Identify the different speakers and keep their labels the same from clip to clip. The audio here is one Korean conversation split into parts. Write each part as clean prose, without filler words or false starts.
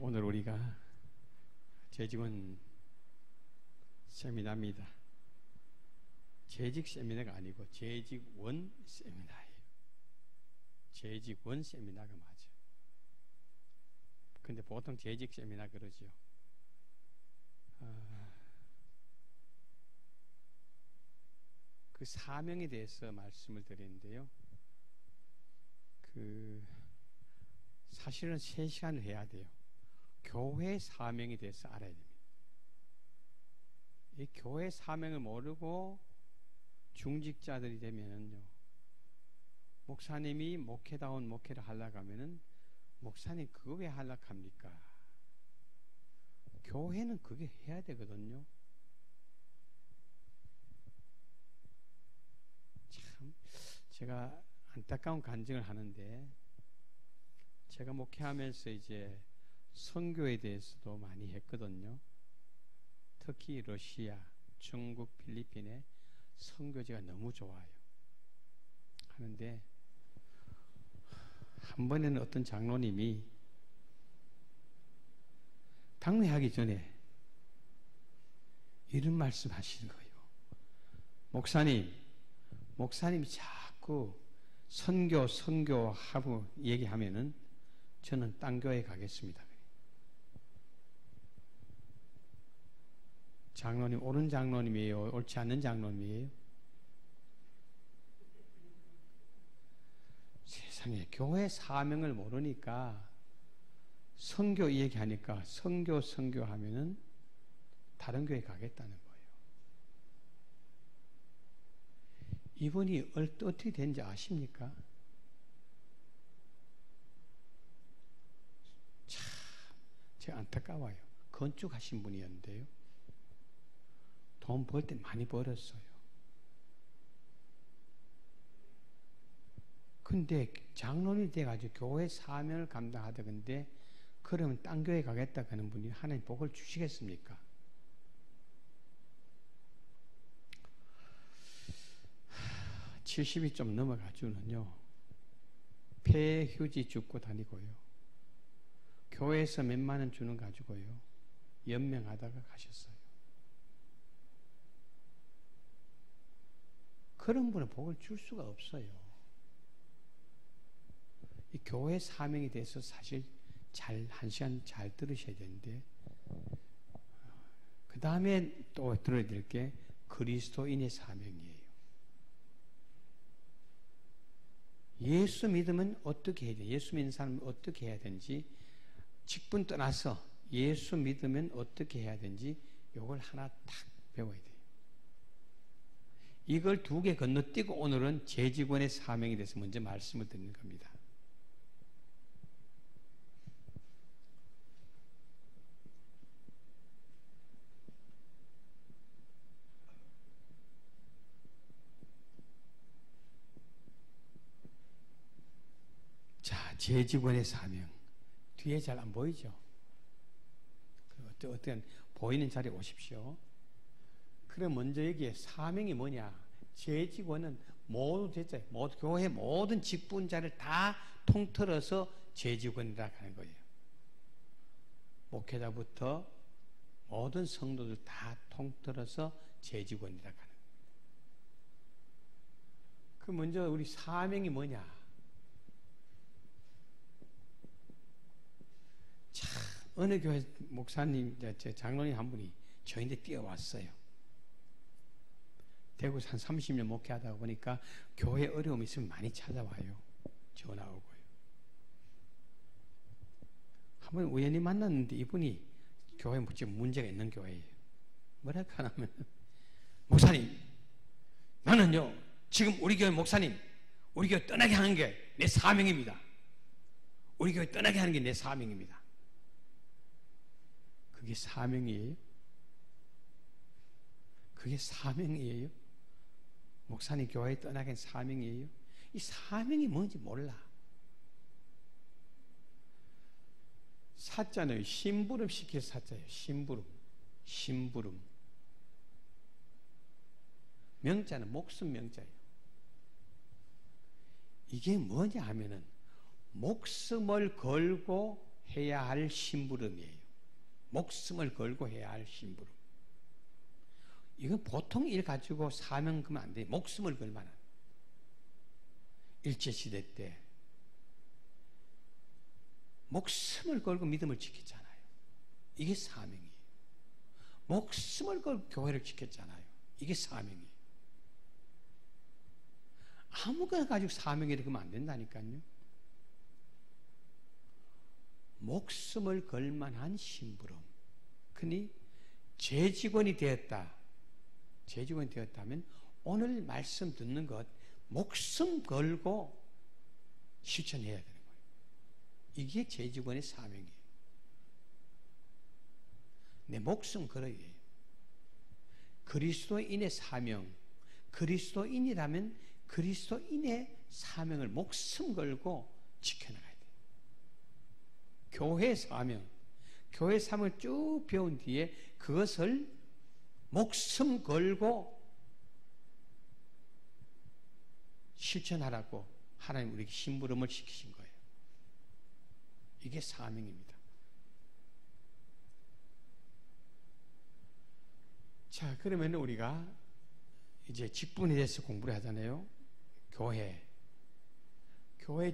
Speaker 1: 오늘 우리가 재직원 세미나입니다. 재직 세미나가 아니고 재직원 세미나예요. 재직원 세미나가 맞아요. 근데 보통 재직 세미나 그러죠. 그 사명에 대해서 말씀을 드리는데요. 사실은 3시간을 해야 돼요. 교회 사명에 대해서 알아야 됩니다. 이 교회 사명을 모르고 중직자들이 되면은요, 목사님이 목회다운 목회를 하려고 하면은, 목사님 그거 왜 하려고 합니까? 교회는 그게 해야 되거든요. 참, 제가 안타까운 간증을 하는데, 제가 목회하면서 이제 선교에 대해서도 많이 했거든요. 특히 러시아, 중국, 필리핀에 선교지가 너무 좋아요. 하는데 한 번에는 어떤 장로님이 당회하기 전에 이런 말씀 하시는 거예요. 목사님이 자꾸 선교하고 얘기하면은 저는 딴 교회 가겠습니다. 장로님, 옳은 장로님이에요? 옳지 않는 장로님이에요? 세상에, 교회 사명을 모르니까 선교 얘기하니까 선교하면은 다른 교회 가겠다는 거예요. 이분이 어떻게 된지 아십니까? 참, 제가 안타까워요. 건축하신 분이었는데요. 돈 벌 때 많이 벌었어요. 근데 장로님이 돼가지고 교회 사명을 감당하다근데, 그러면 딴 교회 가겠다 하는 분이 하나님 복을 주시겠습니까? 70이 좀 넘어가지고는요, 폐휴지 죽고 다니고요, 교회에서 몇만 원 주는 가지고요, 연명하다가 가셨어요. 그런 분은 복을 줄 수가 없어요. 이 교회 사명에 대해서 사실 한 시간 잘 들으셔야 되는데, 그 다음에 또 들어야 될 게 그리스도인의 사명이에요. 예수 믿으면 어떻게 해야 돼? 예수 믿는 사람은 어떻게 해야 되는지, 직분 떠나서 예수 믿으면 어떻게 해야 되는지 이걸 하나 딱 배워야 돼요. 이걸 2개 건너뛰고 오늘은 재직원의 사명에 대해서 먼저 말씀을 드리는 겁니다. 자, 재직원의 사명. 뒤에 잘 안 보이죠? 어떤 보이는 자리에 오십시오. 그럼 먼저 여기에 사명이 뭐냐? 재직원은 모두 됐어요. 교회 모든 직분자를 다 통틀어서 재직원이라고 하는 거예요. 목회자부터 모든 성도들 다 통틀어서 재직원이라고 하는 거예요. 그럼 먼저 우리 사명이 뭐냐? 참, 어느 교회 목사님, 장로님 한 분이 저희한테 뛰어왔어요. 대구에서 한 30년 목회하다 보니까 교회 어려움이 있으면 많이 찾아와요. 전화 오고요. 한 번 우연히 만났는데 이분이 교회에 지금 문제가 있는 교회예요. 뭐랄까 하면, 목사님, 나는요, 지금 우리 교회 목사님, 우리 교회 떠나게 하는 게 내 사명입니다. 우리 교회 떠나게 하는 게 내 사명입니다. 그게 사명이에요? 그게 사명이에요? 목사님 교회에 떠나긴 사명이에요? 이 사명이 뭔지 몰라. 사자는 심부름 시킬 사자예요. 심부름. 명자는 목숨 명자예요. 이게 뭐냐 하면은 목숨을 걸고 해야 할 심부름이에요. 목숨을 걸고 해야 할 심부름. 이건 보통 일 가지고 사명 그면 안 돼. 목숨을 걸 만한. 일제시대 때 목숨을 걸고 믿음을 지켰잖아요. 이게 사명이에요. 목숨을 걸고 교회를 지켰잖아요. 이게 사명이에요. 아무거나 가지고 사명이라 그러면 안 된다니까요. 목숨을 걸 만한 심부름. 그니 재직원이 되었다. 재직원이 되었다면 오늘 말씀 듣는 것 목숨 걸고 실천해야 되는 거예요. 이게 재직원의 사명이에요. 내 목숨 걸어야 해요. 그리스도인의 사명, 그리스도인이라면 그리스도인의 사명을 목숨 걸고 지켜나가야 돼요. 교회 사명, 교회 사명을 쭉 배운 뒤에 그것을 목숨 걸고 실천하라고 하나님 우리에게 심부름을 시키신 거예요. 이게 사명입니다. 자, 그러면 우리가 이제 직분에 대해서 공부를 하잖아요. 교회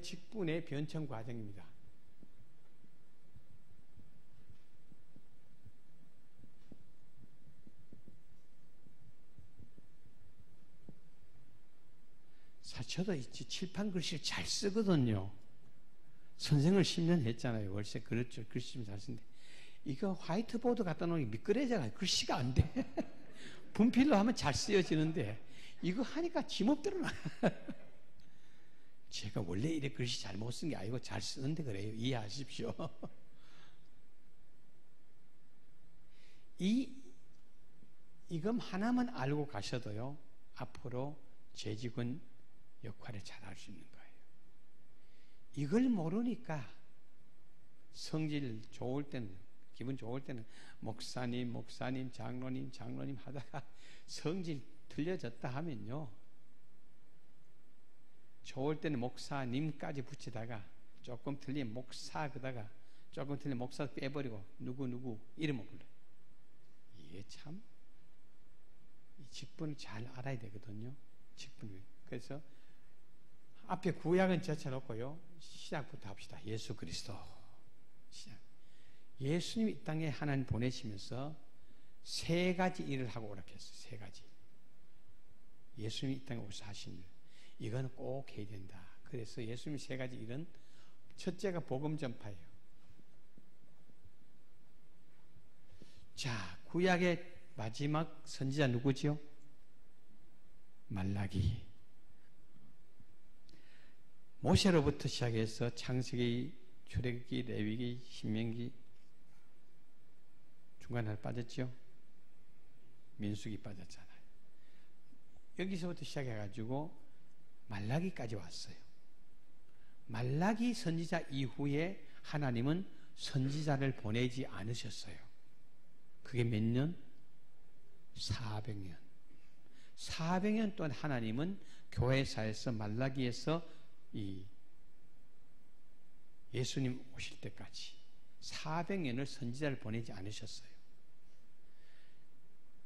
Speaker 1: 직분의 변천 과정입니다. 저도 칠판 글씨를 잘 쓰거든요. 선생을 10년 했잖아요. 월세 그렇죠. 글씨 좀 잘 쓰는데 이거 화이트보드 갖다 놓으면 미끄러져가지고 글씨가 안 돼. 분필로 하면 잘 쓰여지는데 이거 하니까 지목대로 나. 제가 원래 이래 글씨 잘 못 쓴 게 아니고 잘 쓰는데 그래요. 이해하십시오. 이금 하나만 알고 가셔도요. 앞으로 재직원 역할을 잘 할 수 있는 거예요. 이걸 모르니까 성질 좋을 때는, 기분 좋을 때는 목사님, 장로님 하다가 성질 틀려졌다 하면요. 좋을 때는 목사님까지 붙이다가 조금 틀린 목사 그다가 조금 틀린 목사 빼버리고 누구 이름을 불러요. 이게 참 이 직분을 잘 알아야 되거든요. 직분을. 그래서 앞에 구약은 제쳐놓고요. 시작부터 합시다. 예수 그리스도. 시작. 예수님 이 땅에 하나님 보내시면서 세 가지 일을 하고 오라고 했어요. 세 가지. 예수님이 이 땅에 오셔서 하신 일. 이건 꼭 해야 된다. 그래서 예수님의 세 가지 일은 첫째가 복음 전파예요. 자, 구약의 마지막 선지자 누구지요? 말라기. 모세로부터 시작해서 창세기, 출애굽기, 레위기, 신명기 중간에 하나 빠졌죠? 민수기 빠졌잖아요. 여기서부터 시작해가지고 말라기까지 왔어요. 말라기 선지자 이후에 하나님은 선지자를 보내지 않으셨어요. 그게 몇 년? 400년. 400년 동안 하나님은 교회사에서 말라기에서 이 예수님 오실 때까지 400년을 선지자를 보내지 않으셨어요.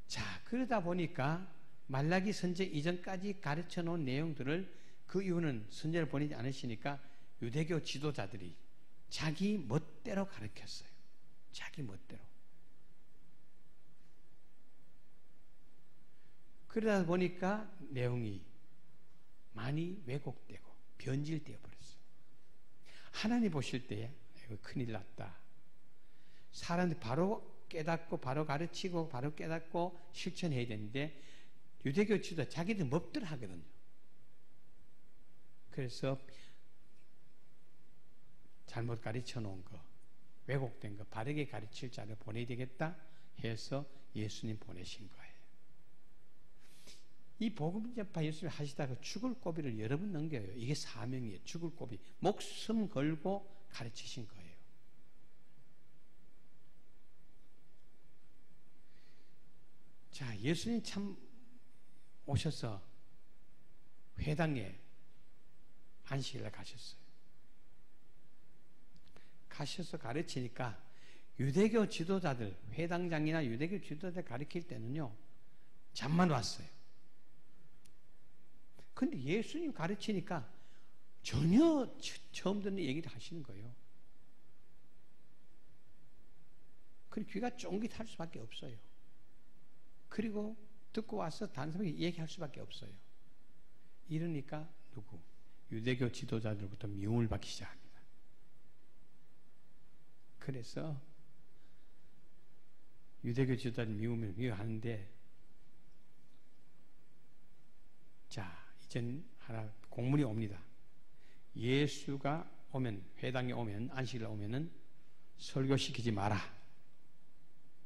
Speaker 1: 자, 그러다 보니까 말라기 선지자 이전까지 가르쳐 놓은 내용들을 그 이유는 선지자를 보내지 않으시니까 유대교 지도자들이 자기 멋대로 가르쳤어요. 자기 멋대로. 그러다 보니까 내용이 많이 왜곡되고 변질되어 버렸어요. 하나님 보실 때 이거 큰일 났다. 사람들이 바로 깨닫고 바로 가르치고 바로 깨닫고 실천해야 되는데 유대교 지도 자기들 멋대로 하거든요. 그래서 잘못 가르쳐 놓은 거, 왜곡된 거 바르게 가르칠 자를 보내야 되겠다 해서 예수님 보내신 거예요. 이 복음 전파 예수님이 하시다가 죽을 고비를 여러 번 넘겨요. 이게 사명이에요. 죽을 고비. 목숨 걸고 가르치신 거예요. 자, 예수님 참 오셔서 회당에 안식일에 가셨어요. 가셔서 가르치니까 유대교 지도자들, 회당장이나 유대교 지도자들 가르칠 때는요, 잠만 왔어요. 근데 예수님 가르치니까 전혀 처음 듣는 얘기를 하시는 거예요. 그리고 귀가 쫑깃할 수밖에 없어요. 그리고 듣고 와서 단순하게 얘기할 수밖에 없어요. 이러니까 누구? 유대교 지도자들부터 미움을 받기 시작합니다. 그래서 유대교 지도자들 미움을 미워하는데, 자, 이젠 하나 공문이 옵니다. 예수가 오면, 회당에 오면, 안식일에 오면은 설교시키지 마라.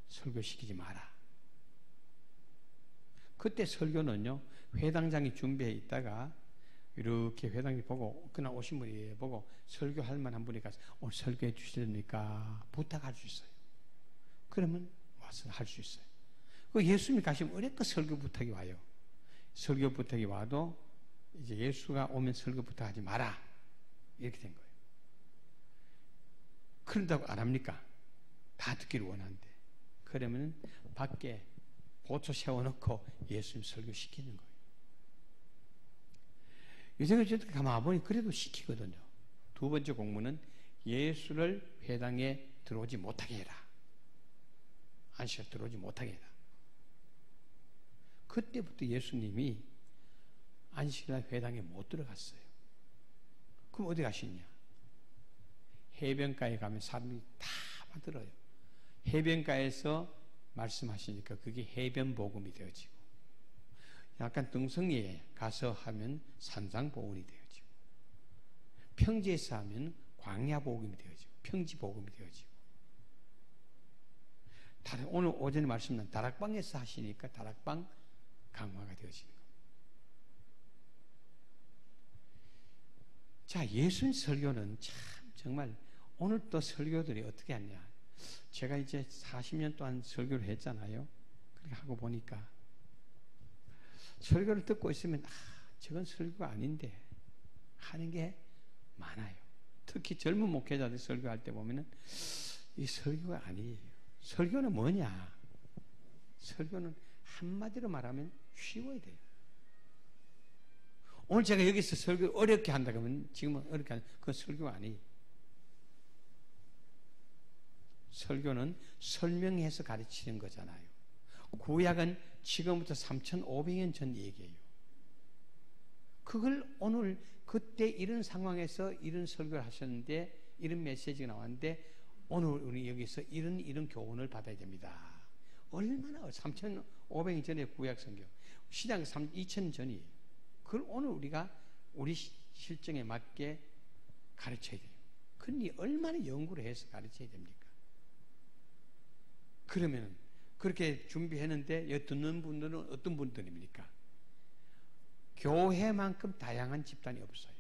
Speaker 1: 설교시키지 마라. 그때 설교는요, 회당장이 준비해 있다가 이렇게 회당이 보고, 그날 오신 분이 보고 설교할 만한 분이 가서 오늘 설교해 주시렵니까? 부탁할 수 있어요. 그러면 와서 할 수 있어요. 그 예수님이 가시면 어렵게 설교 부탁이 와요. 설교 부탁이 와도 이제 예수가 오면 설교 부탁하지 마라. 이렇게 된 거예요. 그런다고 안 합니까? 다 듣기를 원하는데. 그러면 밖에 보초 세워놓고 예수님 설교시키는 거예요. 유대교 지도자들 가만 보니 그래도 시키거든요. 두 번째 공문은 예수를 회당에 들어오지 못하게 해라. 안식일에 들어오지 못하게 해라. 그때부터 예수님이 안식일날 회당에 못 들어갔어요. 그럼 어디 가시냐? 해변가에 가면 사람들이 다 받들어요. 해변가에서 말씀하시니까 그게 해변복음이 되어지고, 약간 등성리에 가서 하면 산상복음이 되어지고, 평지에서 하면 광야복음이 되어지고, 평지복음이 되어지고, 오늘 오전에 말씀난 다락방에서 하시니까 다락방 강화가 되어지는 겁니다. 자, 예수님 설교는 참 정말, 오늘 또 설교들이 어떻게 하냐. 제가 이제 40년 동안 설교를 했잖아요. 그렇게 하고 보니까 설교를 듣고 있으면 저건 설교가 아닌데 하는 게 많아요. 특히 젊은 목회자들 설교할 때 보면은 이 설교가 아니에요. 설교는 뭐냐? 설교는 한마디로 말하면 쉬워야 돼요. 오늘 제가 여기서 설교를 어렵게 한다 그러면 지금은 어렵게 하는 그건 설교가 아니에요. 설교는 설명해서 가르치는 거잖아요. 구약은 지금부터 3,500년 전 얘기예요. 그걸 오늘 그때 이런 상황에서 이런 설교를 하셨는데 이런 메시지가 나왔는데 오늘 우리 여기서 이런 교훈을 받아야 됩니다. 얼마나 3,500년 전의 구약 성경, 시장 2,000년 전이에요. 그걸 오늘 우리가 우리 실정에 맞게 가르쳐야 돼요. 그러니 얼마나 연구를 해서 가르쳐야 됩니까? 그러면 그렇게 준비했는데 듣는 분들은 어떤 분들입니까? 교회만큼 다양한 집단이 없어요.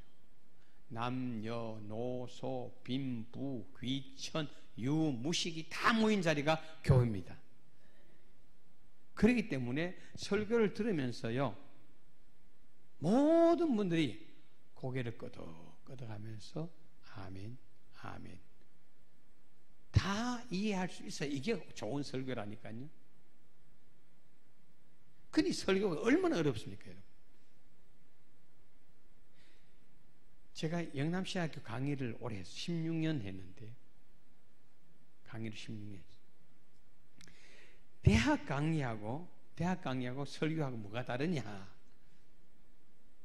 Speaker 1: 남녀, 노소, 빈부, 귀천, 유, 무식이 다 모인 자리가 교회입니다. 그렇기 때문에 설교를 들으면서요, 모든 분들이 고개를 끄덕끄덕하면서 아멘, 아멘. 다 이해할 수 있어요. 이게 좋은 설교라니까요. 근데 설교가 얼마나 어렵습니까, 여러분? 제가 영남시학교 강의를 올해 16년 했는데, 강의를 16년 했어요. 대학 강의하고 설교하고 뭐가 다르냐?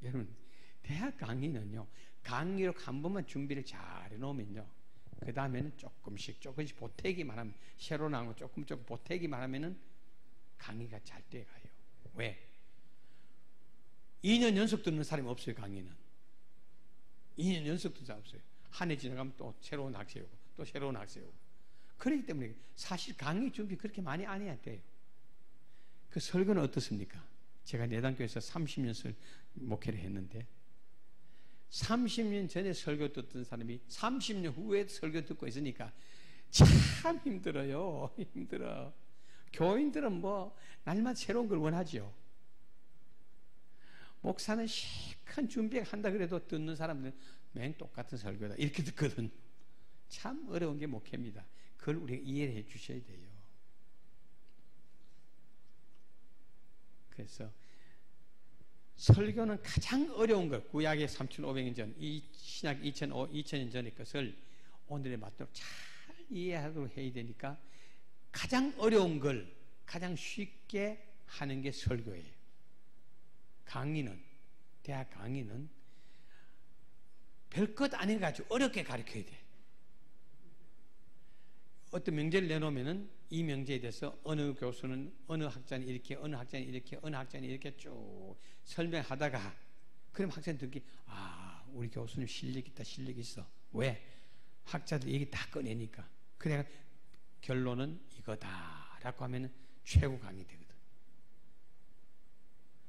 Speaker 1: 여러분, 대학 강의는요, 강의로 한 번만 준비를 잘 해놓으면요, 그 다음에는 조금씩 보태기만 하면, 새로 나온 거 조금 보태기만 하면은 강의가 잘 돼가요. 왜? 2년 연속 듣는 사람이 없어요, 강의는. 2년 연속 듣는 사람이 없어요. 한 해 지나가면 또 새로운 학생 오고, 또 새로운 학생 오고. 그렇기 때문에 사실 강의 준비 그렇게 많이 안 해야 돼요. 그 설교는 어떻습니까? 제가 내단교에서 30년 목회를 했는데, 30년 전에 설교 듣던 사람이 30년 후에 설교 듣고 있으니까 참 힘들어요. 힘들어. 교인들은 뭐 날마다 새로운 걸 원하죠. 목사는 시큰 준비한다 그래도 듣는 사람들은 맨 똑같은 설교다 이렇게 듣거든. 참 어려운 게 목회입니다. 그걸 우리가 이해해 주셔야 돼요. 그래서 설교는 가장 어려운 것, 구약의 3,500년 전, 이 신약 2,000년 전의 것을 오늘의 맛대로 잘 이해하도록 해야 되니까 가장 어려운 걸 가장 쉽게 하는 게 설교예요. 강의는, 대학 강의는 별것 아닌 거 가지고 어렵게 가르쳐야 돼. 어떤 명제를 내놓으면은 이 명제에 대해서 어느 교수는 어느 학자는 이렇게, 어느 학자는 이렇게, 어느 학자는 이렇게 쭉 설명하다가 그럼 학생들이 우리 교수님 실력 있다, 실력 있어. 왜? 학자들 얘기 다 꺼내니까. 그래야 결론은 이거다라고 하면 최고 강의 되거든.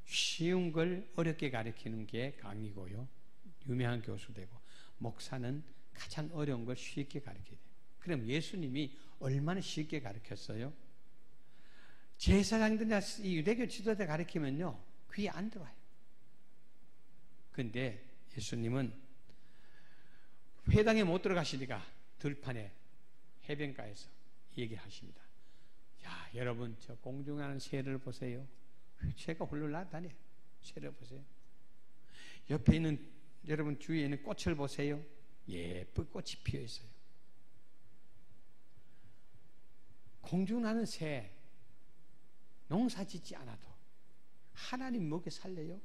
Speaker 1: 쉬운 걸 어렵게 가르치는 게 강의고요. 유명한 교수 되고, 목사는 가장 어려운 걸 쉽게 가르쳐야 돼요. 그럼 예수님이 얼마나 쉽게 가르쳤어요? 제사장들이나 유대교 지도자 가르치면요, 귀에 안 들어와요. 근데 예수님은 회당에 못 들어가시니까 들판에 해변가에서 얘기를 하십니다. 야, 여러분, 저 공중하는 새를 보세요. 새가 홀로 날아다녀요. 새를 보세요. 옆에 있는, 여러분 주위에 있는 꽃을 보세요. 예쁜 꽃이 피어 있어요. 공중하는 새, 농사 짓지 않아도 하나님 먹여 살려요.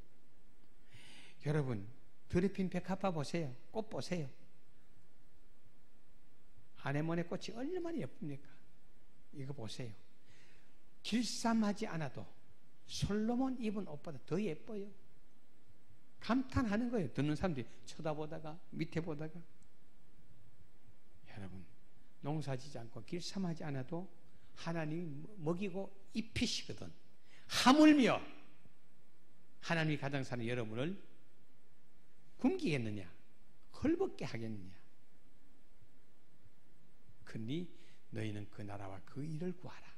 Speaker 1: 여러분, 들에 핀 백합화 보세요. 꽃 보세요. 아네모네 꽃이 얼마나 예쁩니까? 이거 보세요. 길쌈하지 않아도 솔로몬 입은 옷보다 더 예뻐요. 감탄하는 거예요. 듣는 사람들이 쳐다보다가 밑에 보다가. 여러분, 농사지지 않고 길쌈하지 않아도 하나님이 먹이고 입히시거든. 하물며 하나님이 가장 사는 여러분을 굶기겠느냐, 헐벗게 하겠느냐. 그러니 너희는 그 나라와 그 일을 구하라.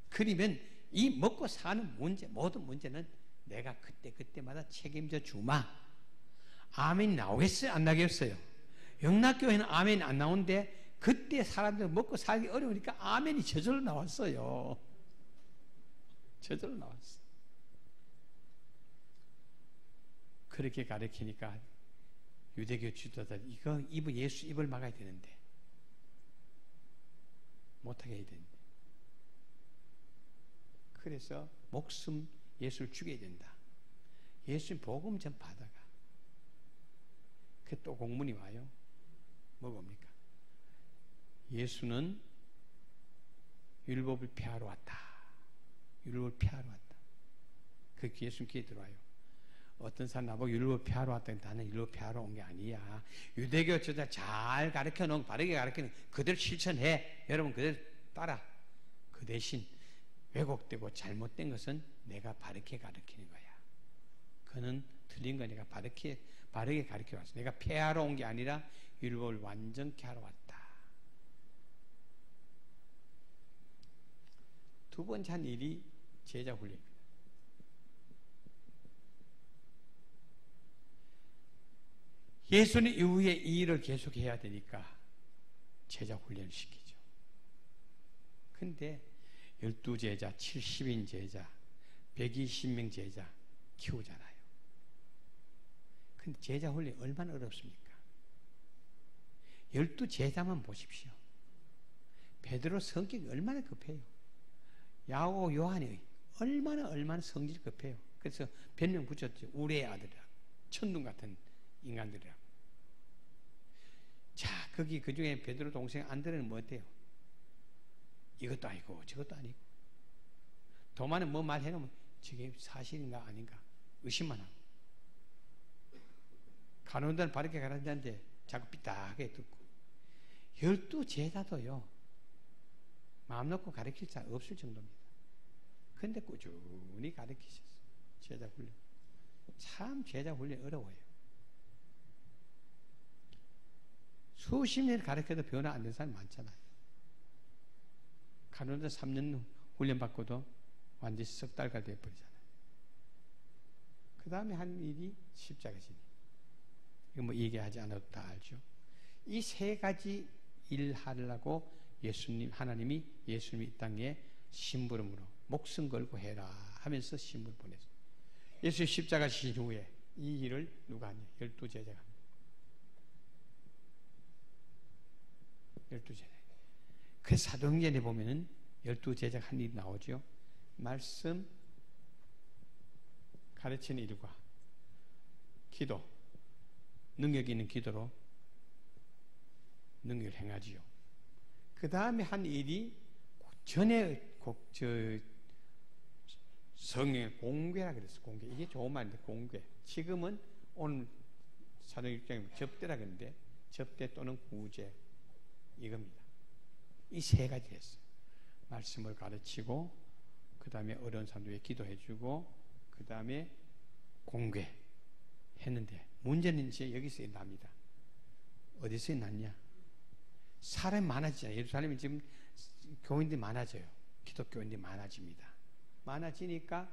Speaker 1: 그러면 이 먹고 사는 문제, 모든 문제는 내가 그때마다 책임져 주마. 아멘 나오겠어요? 안 나오겠어요? 영락교회는 아멘 안 나오는데 그때 사람들 먹고 살기 어려우니까 아멘이 저절로 나왔어요. 저절로 나왔어. 그렇게 가르치니까 유대교 지도자들 이거 예수 입을 막아야 되는데 못하게 해야 되는데, 그래서 목숨 예수를 죽여야 된다. 예수님 복음 전파하다가 그 또 공문이 와요. 뭡니까? 예수는 율법을 폐하러 왔다. 율법을 폐하러 왔다. 그 예수님 귀에 들어와요. 어떤 사람 나보고 율법 폐하러 왔다니 나는 율법 폐하러 온 게 아니야. 유대교 지도자 잘 가르쳐 놓은, 바르게 가르치는 그대로 실천해. 여러분 그대로 따라. 그 대신 왜곡되고 잘못된 것은 내가 바르게 가르치는 거야. 그는 틀린 거 내가 바르게 가르쳐 왔어. 내가 폐하러 온 게 아니라 율법을 완전케 하러 왔다. 두 번째 한 일이 제자 훈련입니다. 예수님 이후에 이 일을 계속해야 되니까 제자 훈련을 시키죠. 근데 12제자, 70인 제자, 120명 제자 키우잖아요. 근데 제자 훈련이 얼마나 어렵습니까? 12제자만 보십시오. 베드로 성격이 얼마나 급해요. 야고, 요한이 얼마나 성질 급해요. 그래서 별명 붙였죠. 우레의 아들이라고. 천둥 같은 인간들이라고. 자, 거기 그 중에 베드로 동생 안드레는 뭐 어때요? 이것도 아니고 저것도 아니고. 도마는 뭐 말해놓으면 저게 사실인가 아닌가 의심만 하고. 가론다는 바르게 가르치는데 자꾸 삐딱하게 듣고. 12제자도요. 마음 놓고 가르칠 자 없을 정도입니다. 그런데 꾸준히 가르치셨어요. 제자 훈련. 참 제자 훈련 어려워요. 수십 년 가르쳐도 변화 안 된 사람이 많잖아요. 가론다 3년 훈련 받고도 완전히 석 달가 되어버리잖아요. 그 다음에 한 일이 십자가 지니. 이거 뭐 얘기하지 않아도 다 알죠. 이 세 가지 일하려고 하나님이 예수님이 이 땅에 심부름으로 목숨 걸고 해라 하면서 심부름 보냈어요. 예수의 십자가 지신 후에 이 일을 누가 하냐? 12제자가. 12제자. 그래서 사도행전에 보면은 12제자가 한 일이 나오죠. 말씀, 가르치는 일과 기도, 능력 있는 기도로 능력을 행하지요. 그 다음에 한 일이 전에 성령의 공개라 그랬어. 공개. 이게 좋은 말인데 공개. 지금은 오늘 사도행전 접대라 그러는데 접대 또는 구제 이겁니다. 이 세 가지 했어요. 말씀을 가르치고 그 다음에 어려운 사람들에게 기도해주고 그 다음에 공개했는데 문제는 이제 여기서 납니다. 어디서 났냐? 사람이 많아지잖아요. 예루살렘이 지금 교인들이 많아져요. 기독교인들이 많아집니다. 많아지니까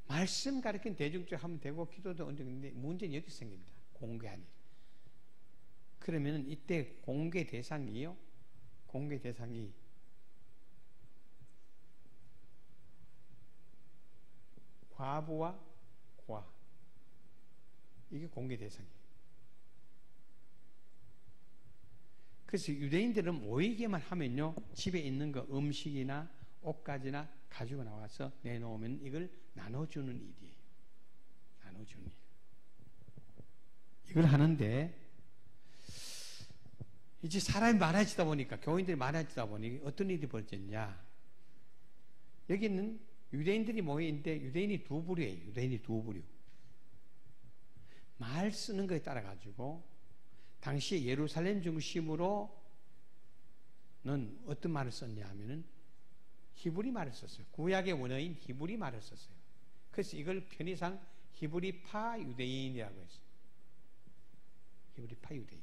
Speaker 1: 말씀 가르치는 대중적으로 하면 되고 기도도 언제인데 문제는 여기서 생깁니다. 공개하니. 그러면 이때 공개 대상이 과부와 과 이게 공개 대상이에요. 그래서 유대인들은 모이기만 하면요 집에 있는 거 음식이나 옷가지나 가지고 나와서 내놓으면 이걸 나눠주는 일이에요. 나눠주는 일. 이걸 하는데 이제 사람이 많아지다 보니까 교인들이 많아지다 보니 어떤 일이 벌어졌냐? 여기는 유대인들이 모여있는데 유대인이 두 부류예요. 유대인이 두 부류. 말 쓰는 거에 따라 가지고 당시 예루살렘 중심으로는 어떤 말을 썼냐 하면은 히브리 말을 썼어요. 구약의 원어인 히브리 말을 썼어요. 그래서 이걸 편의상 히브리파 유대인이라고 했어요. 히브리파 유대인.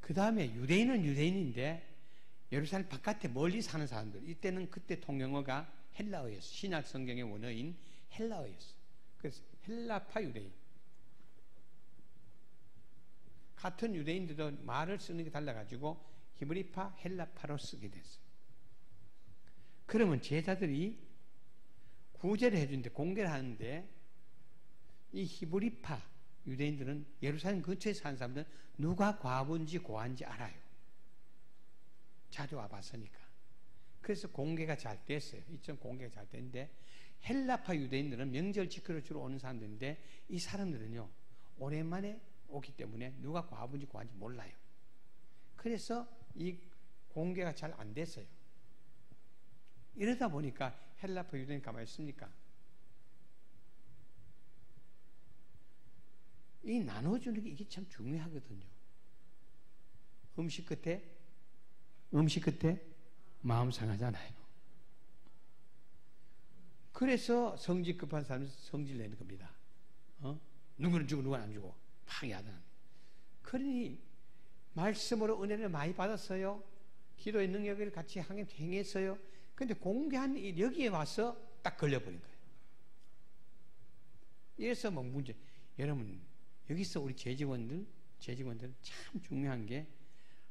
Speaker 1: 그 다음에 유대인은 유대인인데 예루살렘 바깥에 멀리 사는 사람들 이때는 그때 통용어가 헬라어였어요. 신약 성경의 원어인 헬라어였어요. 그래서 헬라파 유대인. 같은 유대인들도 말을 쓰는 게 달라가지고 히브리파 헬라파로 쓰게 됐어요. 그러면 제자들이 구제를 해주는데 공개를 하는데 이 히브리파 유대인들은 예루살렘 근처에 사는 사람들은 누가 과부인지 고아인지 알아요. 자주 와봤으니까. 그래서 공개가 잘 됐어요. 이점 공개가 잘 됐는데 헬라파 유대인들은 명절 지키러 주로 오는 사람들인데 이 사람들은요 오랜만에 오기 때문에 누가 과부인지 고아인지 몰라요. 그래서 이 공개가 잘 안 됐어요. 이러다 보니까 헬라파 유대인이 가만히 있습니까? 이 나눠주는 게 이게 참 중요하거든요. 음식 끝에 마음 상하잖아요. 그래서 성질 급한 사람은 성질 내는 겁니다. 누구는 주고 누구는 안 주고 막 야단. 그러니 말씀으로 은혜를 많이 받았어요. 기도의 능력을 같이 행했어요. 근데 공개한 일 여기에 와서 딱 걸려버린 거예요. 이래서 뭐 문제. 여러분 여기서 우리 재직원들 참 중요한 게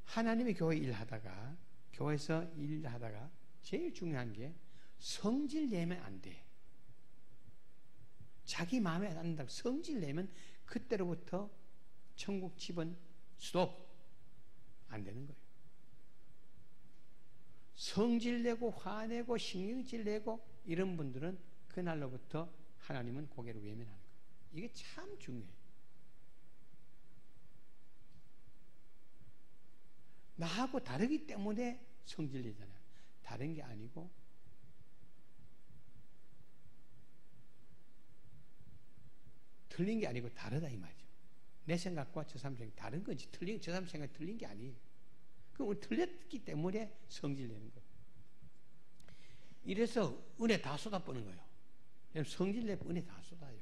Speaker 1: 하나님의 교회 일하다가 교회에서 일하다가 제일 중요한 게 성질 내면 안 돼. 자기 마음에 안 든다고 성질 내면 그때로부터 천국 집은 스톱 안 되는 거예요. 성질 내고 화내고 신경질 내고 이런 분들은 그날로부터 하나님은 고개를 외면하는 거예요. 이게 참 중요해요. 나하고 다르기 때문에 성질 내잖아요. 다른 게 아니고 틀린 게 아니고 다르다 이 말이죠. 내 생각과 저 사람 생각이 다른 거지. 저 사람 생각이 틀린 게 아니에요. 그럼 틀렸기 때문에 성질 내는 거예요. 이래서 은혜 다 쏟아부는 거예요. 성질 내면 은혜 다 쏟아요.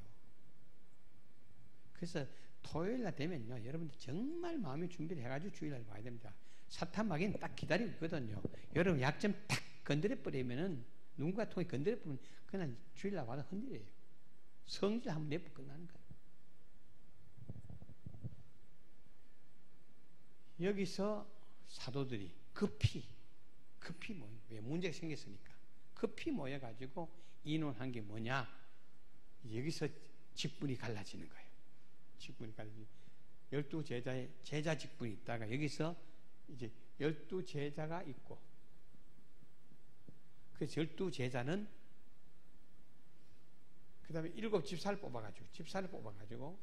Speaker 1: 그래서 토요일날 되면요, 여러분들 정말 마음의 준비를 해가지고 주일날 와야 됩니다. 사탄 마귀는 딱 기다리고 있거든요. 여러분 약점 딱 건드려버리면은 누군가 통해 건드려버리면 그냥 주일날 와서 흔들려요. 성질 한번 내고 끝나는 거예요. 여기서 사도들이 급히 모여. 왜? 문제가 생겼으니까. 급히 모여가지고 인원한 게 뭐냐? 여기서 직분이 갈라지는 거예요. 직분이 갈라지는. 12제자의 제자 직분이 있다가 여기서 이제 12제자가 있고, 그래서 12제자는 그 다음에 7 집사를 뽑아가지고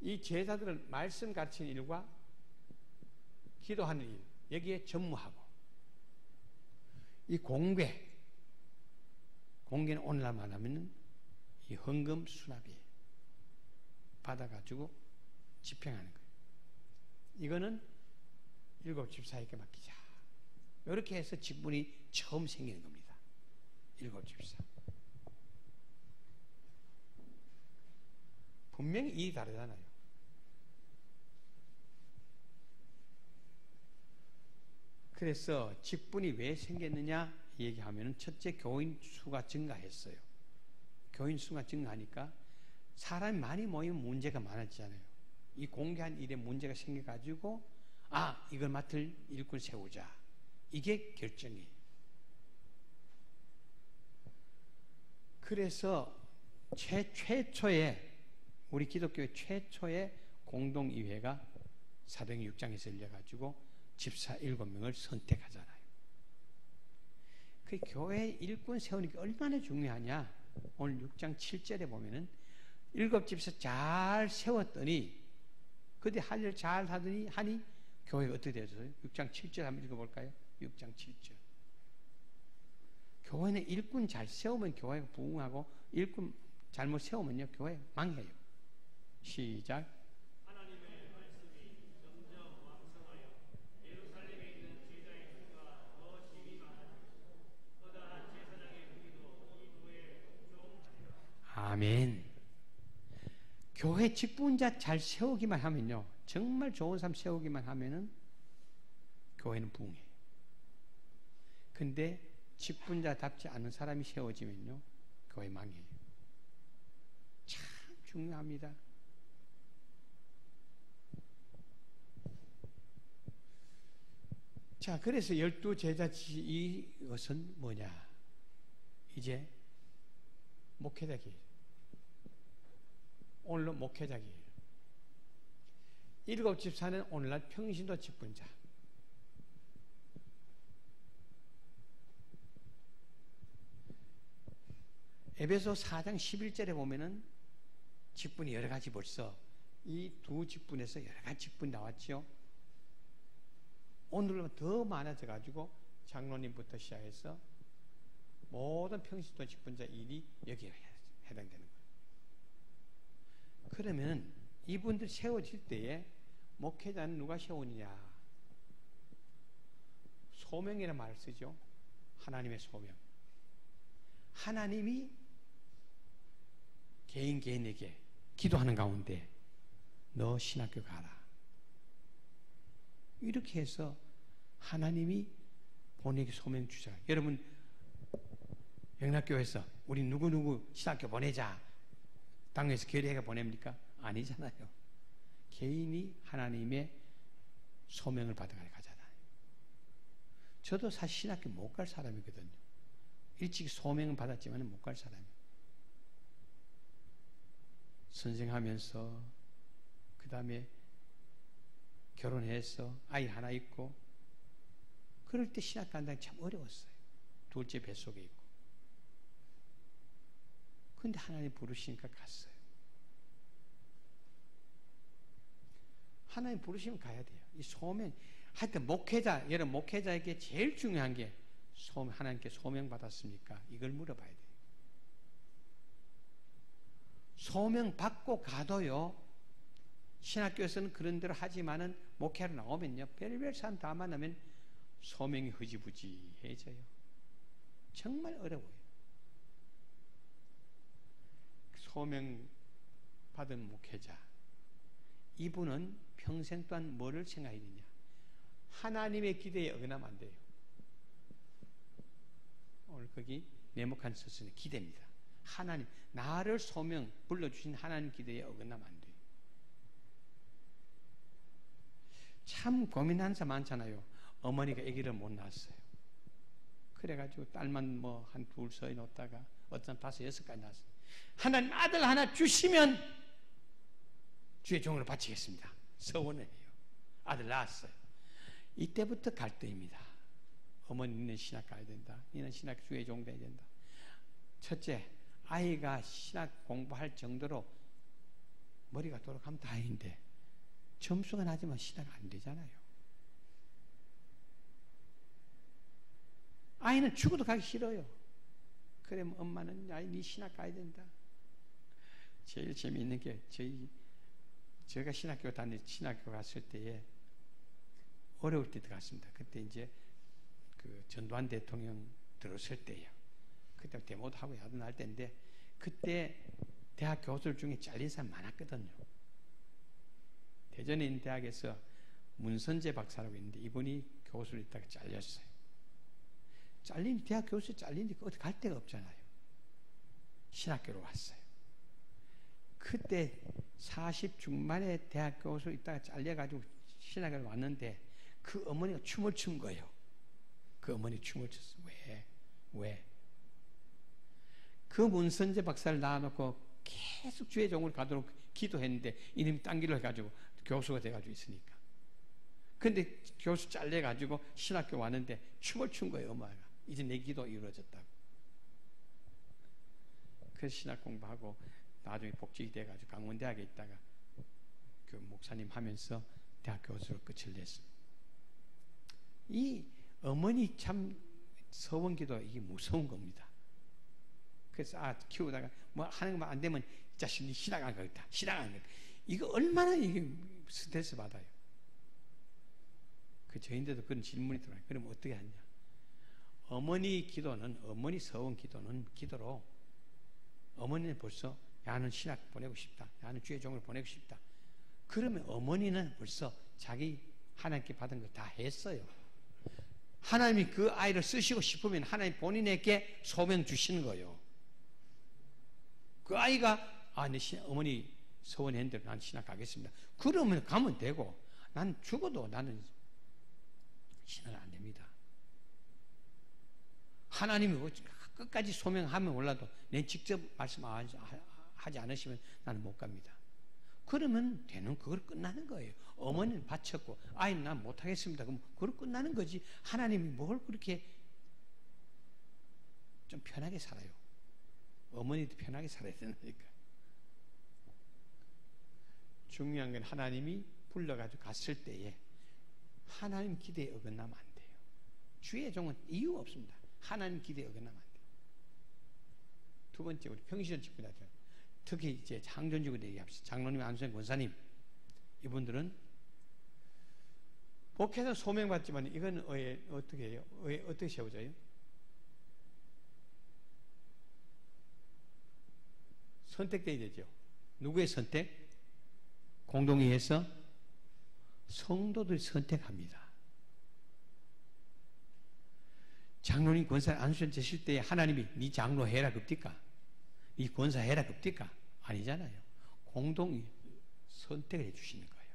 Speaker 1: 이 제자들은 말씀 가르치는 일과 기도하는 일, 여기에 전무하고, 이 공개는 오늘날 말하면 이 헌금 수납이에요. 받아가지고 집행하는 거예요. 이거는 7 집사에게 맡기자. 이렇게 해서 직분이 처음 생기는 겁니다. 7 집사. 분명히 일이 다르잖아요. 그래서 직분이 왜 생겼느냐 얘기하면, 첫째, 교인 수가 증가했어요. 교인 수가 증가하니까 사람이 많이 모이면 문제가 많아지잖아요. 이 공개한 일에 문제가 생겨가지고, 이걸 맡을 일꾼 세우자. 이게 결정이에요. 그래서 최초의, 우리 기독교의 최초의 공동의회가 사도행전 6장에서 열려가지고 집사 7명을 선택하잖아요. 그 교회 일꾼 세우는 게 얼마나 중요하냐. 오늘 6장 7절에 보면은 7 집사 잘 세웠더니, 그때 할 일 잘 하니 교회가 어떻게 되었어요? 6장 7절 한번 읽어볼까요? 6장 7절. 교회는 일꾼 잘 세우면 교회가 부흥하고, 일꾼 잘못 세우면요 교회 망해요. 시작.
Speaker 2: 하나님의 말씀이 점점 왕성하여 예루살렘에 있는 제자의 수가 더 심히 많아지고 허다한 제사장의 무리도 이 도에 종하리라.
Speaker 1: 아멘. 교회 직분자 잘 세우기만 하면요, 정말 좋은 사람 세우기만 하면은 교회는 부흥해요. 근데 직분자답지 않은 사람이 세워지면요 교회 망해요. 참 중요합니다. 자, 그래서 12제자 이것은 뭐냐? 이제 목회자기예요. 오늘로 목회자기예요. 7 집사는 오늘날 평신도 직분자. 에베소 4장 11절에 보면은 직분이 여러 가지, 벌써 이 두 직분에서 여러 가지 직분이 나왔죠. 오늘은 더 많아져 가지고 장로님부터 시작해서 모든 평신도 직분자 일이 여기에 해당되는 거예요. 그러면 이분들 세워질 때에 목회자는 누가 세우느냐? 소명이라는 말을 쓰죠. 하나님의 소명. 하나님이 개인에게 기도하는 가운데 너 신학교 가라. 이렇게 해서 하나님이 본인에게 소명 주자. 여러분 영락교회에서 우리 누구누구 신학교 보내자, 당에서 결의해가 보냅니까? 아니잖아요. 개인이 하나님의 소명을 받아가잖아요. 저도 사실 신학교 못 갈 사람이거든요. 일찍 소명은 받았지만 못 갈 사람이에요. 선생하면서 그 다음에 결혼해서 아이 하나 있고 그럴 때 신학 간다는 게 참 어려웠어요. 둘째 뱃속에 있고. 근데 하나님 부르시니까 갔어요. 하나님 부르시면 가야 돼요. 이 소명, 하여튼 목회자, 여러분 목회자에게 제일 중요한 게 하나님께 소명 받았습니까? 이걸 물어봐야 돼요. 소명 받고 가도요, 신학교에서는 그런 대로 하지만은 목회하러 나오면요, 별별 사람 다 만나면 소명이 흐지부지해져요. 정말 어려워요. 소명 받은 목회자, 이분은 평생 동안 뭐를 생각해야 되냐? 하나님의 기대에 어긋나면 안 돼요. 오늘 거기 네모칸 썼으니 기대입니다. 하나님, 나를 소명 불러주신 하나님 기대에 어긋나면 안 돼요. 참 고민하는 사람 많잖아요. 어머니가 아기를 못 낳았어요. 그래가지고 딸만 뭐 한 둘 서이 놓다가 어떤 다섯 여섯까지 낳았어요. 하나님 아들 하나 주시면 주의 종으로 바치겠습니다. 서원을 해요. 아들 낳았어요. 이때부터 갈등입니다. 어머니 니는 신학 가야 된다. 니는 신학 주의 종 돼야 된다. 첫째, 아이가 신학 공부할 정도로 머리가 돌아가면 다행인데 점수가 나지만 신학 안 되잖아요. 아이는 죽어도 가기 싫어요. 그러면 엄마는 아이 네 신학 가야 된다. 제일 재미있는 게 제가 신학교 갔을 때에 어려울 때 들어갔습니다. 그때 이제 그 전두환 대통령 들어설 때예요. 그때 데모도 하고 야도 날 때인데 그때 대학 교수들 중에 잘린 사람 많았거든요. 대전에 있는 대학에서 문선재 박사라고 있는데 이분이 교수를 있다가 잘렸어요. 대학 교수 잘리니까 어디 갈 데가 없잖아요. 신학교로 왔어요. 그때 40 중반에 대학 교수 있다가 잘려가지고 신학교로 왔는데 그 어머니가 춤을 춘 거예요. 그 어머니 춤을 췄어요. 왜? 그 문선재 박사를 낳아놓고 계속 주의 종을 가도록 기도했는데 이놈이 딴 길로 해가지고 교수가 돼가지고 있으니까. 근데 교수 잘려가지고 신학교 왔는데 춤을 춘 거예요. 엄마가. 이제 내 기도 이루어졌다고. 그래서 신학 공부하고 나중에 복직이 돼가지고 강원대학에 있다가 그 목사님 하면서 대학 교수로 끝을 냈습니다. 이 어머니 참 서원기도 이게 무서운 겁니다. 그래서 키우다가 뭐 하는 거 안 되면 자신이 신학 안 가겠다. 신학 안 가겠다. 이거 얼마나 이게 스트레스 받아요. 그 저인데도 그런 질문이 들어와요. 그럼 어떻게 하냐? 어머니 기도는 어머니 서원 기도는 기도로 어머니는 벌써 야는 신학 보내고 싶다. 야는 주의 종을 보내고 싶다. 그러면 어머니는 벌써 자기 하나님께 받은 걸 다 했어요. 하나님이 그 아이를 쓰시고 싶으면 하나님 본인에게 소명 주시는 거예요. 그 아이가 어머니 서원했는데 난 신학 가겠습니다. 그러면 가면 되고 난 죽어도 나는 신학 안 됩니다. 하나님이 끝까지 소명하면 몰라도 내 직접 말씀하지 않으시면 나는 못 갑니다. 그러면 되는 그걸 끝나는 거예요. 어머니는 바쳤고 아이는 난 못하겠습니다. 그럼 그걸 끝나는 거지. 하나님이 뭘 그렇게 좀 편하게 살아요. 어머니도 편하게 살아야 된다니까. 중요한 건 하나님이 불러가지고 갔을 때에 하나님 기대에 어긋나면 안 돼요. 주의 종은 이유 없습니다. 하나님 기대에 어긋나면 안 돼요. 두 번째 우리 평시전 직분자들 특히 이제 장전지구대 얘기합시다. 장로님, 안수생 권사님 이분들은 복해서 소명받지만 이건 어떻게 해요? 어떻게 세워져요? 선택돼야 되죠. 누구의 선택? 공동회의에서 성도들이 선택합니다. 장로님 권사 안수전 되실 때 하나님이 네 장로 해라 급디까? 네 권사 해라 급디까? 아니잖아요. 공동이 선택을 해주시는 거예요.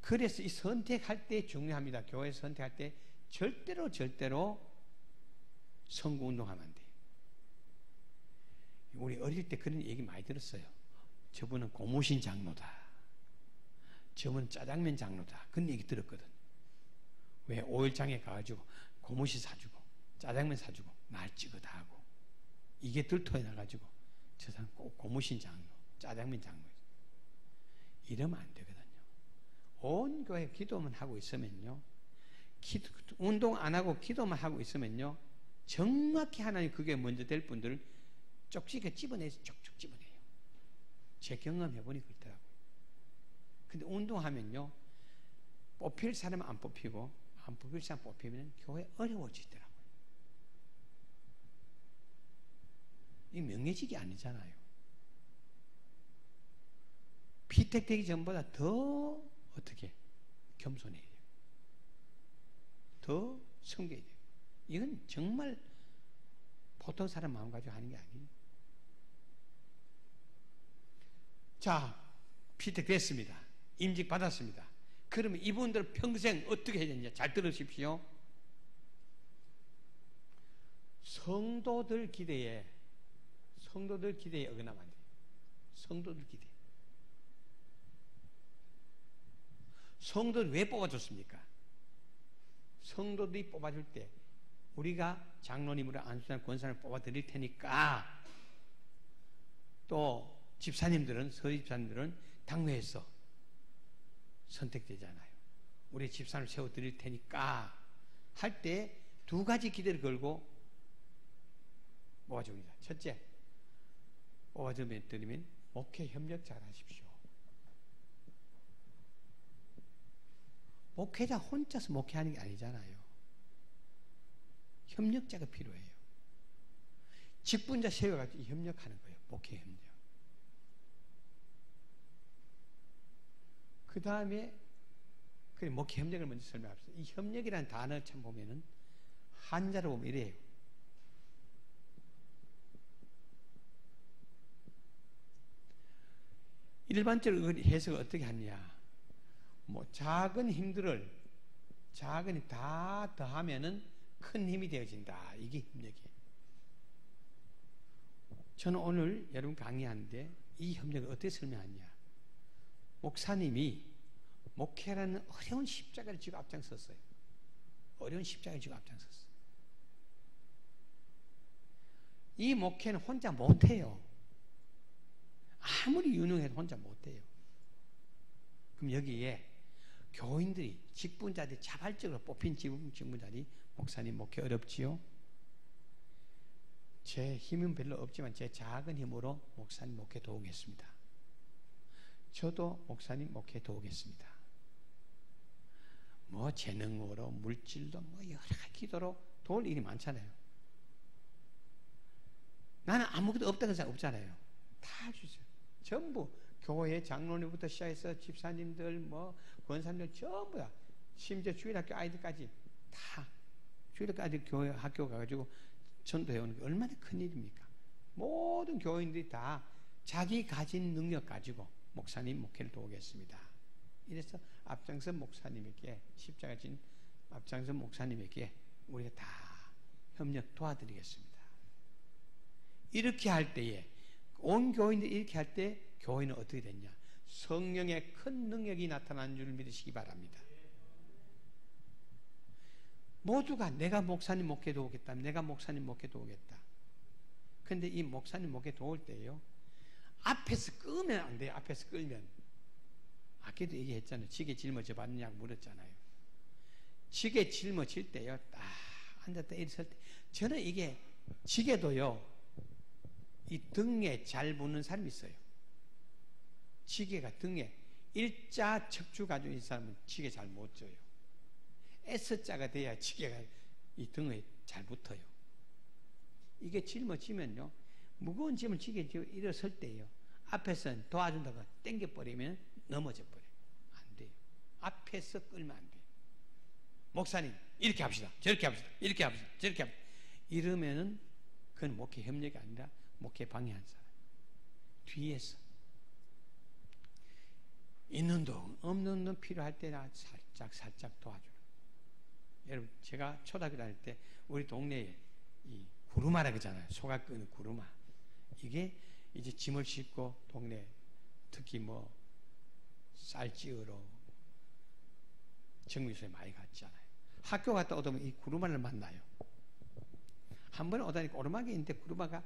Speaker 1: 그래서 이 선택할 때 중요합니다. 교회 선택할 때 절대로 선거운동하면 안 돼요. 우리 어릴 때 그런 얘기 많이 들었어요. 저분은 고무신 장로다. 저분은 짜장면 장로다. 그런 얘기 들었거든. 왜 5일장에 가가지고 고무신 사주고 짜장면 사주고 날 찍어다 하고 이게 들토해 나가지고 저 사람 꼭 고무신 장로, 짜장면 장로 이러면 안 되거든요. 온 교회 기도만 하고 있으면요, 운동 안 하고 기도만 하고 있으면요, 정확히 하나님 그게 먼저 될 분들을 쪽지게 집어내서 쪽쪽 집어내요. 제 경험해보니 그렇더라고요. 근데 운동하면요, 뽑힐 사람은 안 뽑히고 안 뽑힐 사람 뽑히면 교회 어려워지더라고요. 이 명예직이 아니잖아요. 피택되기 전보다 더 어떻게 겸손해야 돼요. 더 섬겨야 돼요. 이건 정말 보통 사람 마음 가지고 하는 게 아니에요. 자, 피택됐습니다. 임직 받았습니다. 그러면 이분들 평생 어떻게 해야 되느냐? 잘 들으십시오. 성도들 기대에 어긋나면 안 돼요. 성도들 기대. 성도들 왜 뽑아줬습니까? 성도들이 뽑아줄 때 우리가 장로님으로 안수산 권사를 뽑아드릴 테니까, 또 집사님들은, 서집사님들은 당회에서 선택되잖아요. 우리 집사를 세워드릴 테니까 할 때 두 가지 기대를 걸고 뽑아줍니다. 첫째, 뽑아드리면 목회 협력 잘 하십시오. 목회자 혼자서 목회하는 게 아니잖아요. 협력자가 필요해요. 직분자 세워가지고 협력하는 거예요. 목회 협력. 그 다음에 목회 협력을 먼저 설명합시다. 이 협력이라는 단어 참 보면은 한자로 보면 이래요. 일반적으로 해석을 어떻게 하냐? 작은 힘들을 작은 힘 다 더하면은 큰 힘이 되어진다. 이게 협력이에요. 저는 오늘 여러분 강의하는데 이 협력을 어떻게 설명하냐? 목사님이 목회라는 어려운 십자가를 지고 앞장섰어요. 어려운 십자가를 지고 앞장섰어요. 이 목회는 혼자 못해요. 아무리 유능해도 혼자 못해요. 그럼 여기에 교인들이, 직분자들이 자발적으로 뽑힌 직분자들이 목사님 목회 어렵지요? 제 힘은 별로 없지만 제 작은 힘으로 목사님 목회 도우겠습니다. 저도 목사님 목회 도우겠습니다. 재능으로, 물질로, 여러 가지 기도로 도울 일이 많잖아요. 나는 아무것도 없다는 사람 없잖아요. 다 주세요. 전부 교회 장로님부터 시작해서 집사님들, 권사님들 전부 다, 심지어 주일학교 아이들까지 다, 주일학교 아이들 교회 학교 가가지고 전도해 오는 게 얼마나 큰 일입니까? 모든 교인들이 다 자기 가진 능력 가지고 목사님 목회를 도우겠습니다. 이래서 앞장선 목사님에게, 십자가 진 앞장선 목사님에게 우리가 다 협력 도와드리겠습니다. 이렇게 할 때에, 온 교인들이 이렇게 할 때 교회는 어떻게 됐냐? 성령의 큰 능력이 나타나는 줄 믿으시기 바랍니다. 모두가 내가 목사님 목회 도우겠다, 내가 목사님 목회 도우겠다. 근데 이 목사님 목회 도울 때요, 앞에서 끄면 안 돼요. 앞에서 끌면. 아까도 얘기했잖아요. 지게 짊어져 봤느냐고 물었잖아요. 지게 짊어질 때요, 딱 앉았다 일어설 때, 저는 이게 지게도요, 이 등에 잘 붙는 사람이 있어요. 지게가 등에 일자 척추 가지고 있는 사람은 지게 잘 못 져요. S자가 돼야 지게가 이 등에 잘 붙어요. 이게 짊어지면요, 무거운 짐을 지게 일어설 때요, 앞에서 도와준다고 당겨버리면 넘어져 버려요. 안 돼요. 앞에서 끌면 안 돼요. 목사님 이렇게 합시다, 저렇게 합시다, 이렇게 합시다, 저렇게 합시다, 이러면은 그건 목회 협력이 아니라 목회 방해한 사람. 뒤에서 있는 돈 없는 돈 필요할 때나 살짝 도와줘요. 여러분, 제가 초등학교 다닐 때 우리 동네에 이 구루마라 그러잖아요. 소가 끄는 구루마. 이게 이제 짐을 싣고 동네, 특히 쌀 찌우러 정미소에 많이 갔잖아요. 학교 갔다 오면 이 구루마를 만나요. 한 번에 오다니까 오르막이 있는데 구루마가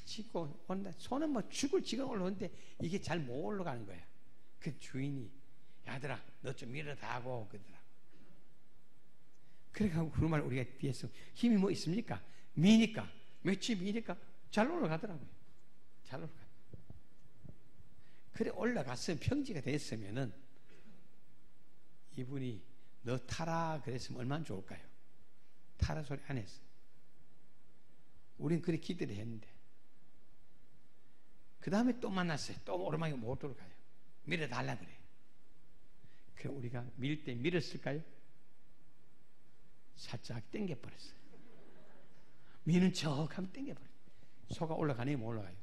Speaker 1: 짚고 온다. 손은 죽을 지가 올라오는데 이게 잘 못 올라가는 거야. 그 주인이, 야들아 너 좀 밀어다고 그러더라고. 그래가지고 구루마를 우리가 뒤에서 힘이 있습니까? 미니까, 며칠 미니까 잘 올라가더라고요. 잘 올라가. 그래 올라갔으면, 평지가 됐으면은 이분이 너 타라 그랬으면 얼마나 좋을까요? 타라 소리 안 했어. 우린 그렇게 기대를 했는데, 그 다음에 또 만났어요. 또 오르막에 못 돌아가요. 밀어달라 그래. 그럼 우리가 밀 때 밀었을까요? 살짝 당겨버렸어요. 미는 척 하면 당겨버려요. 소가 올라가네, 못 올라가요?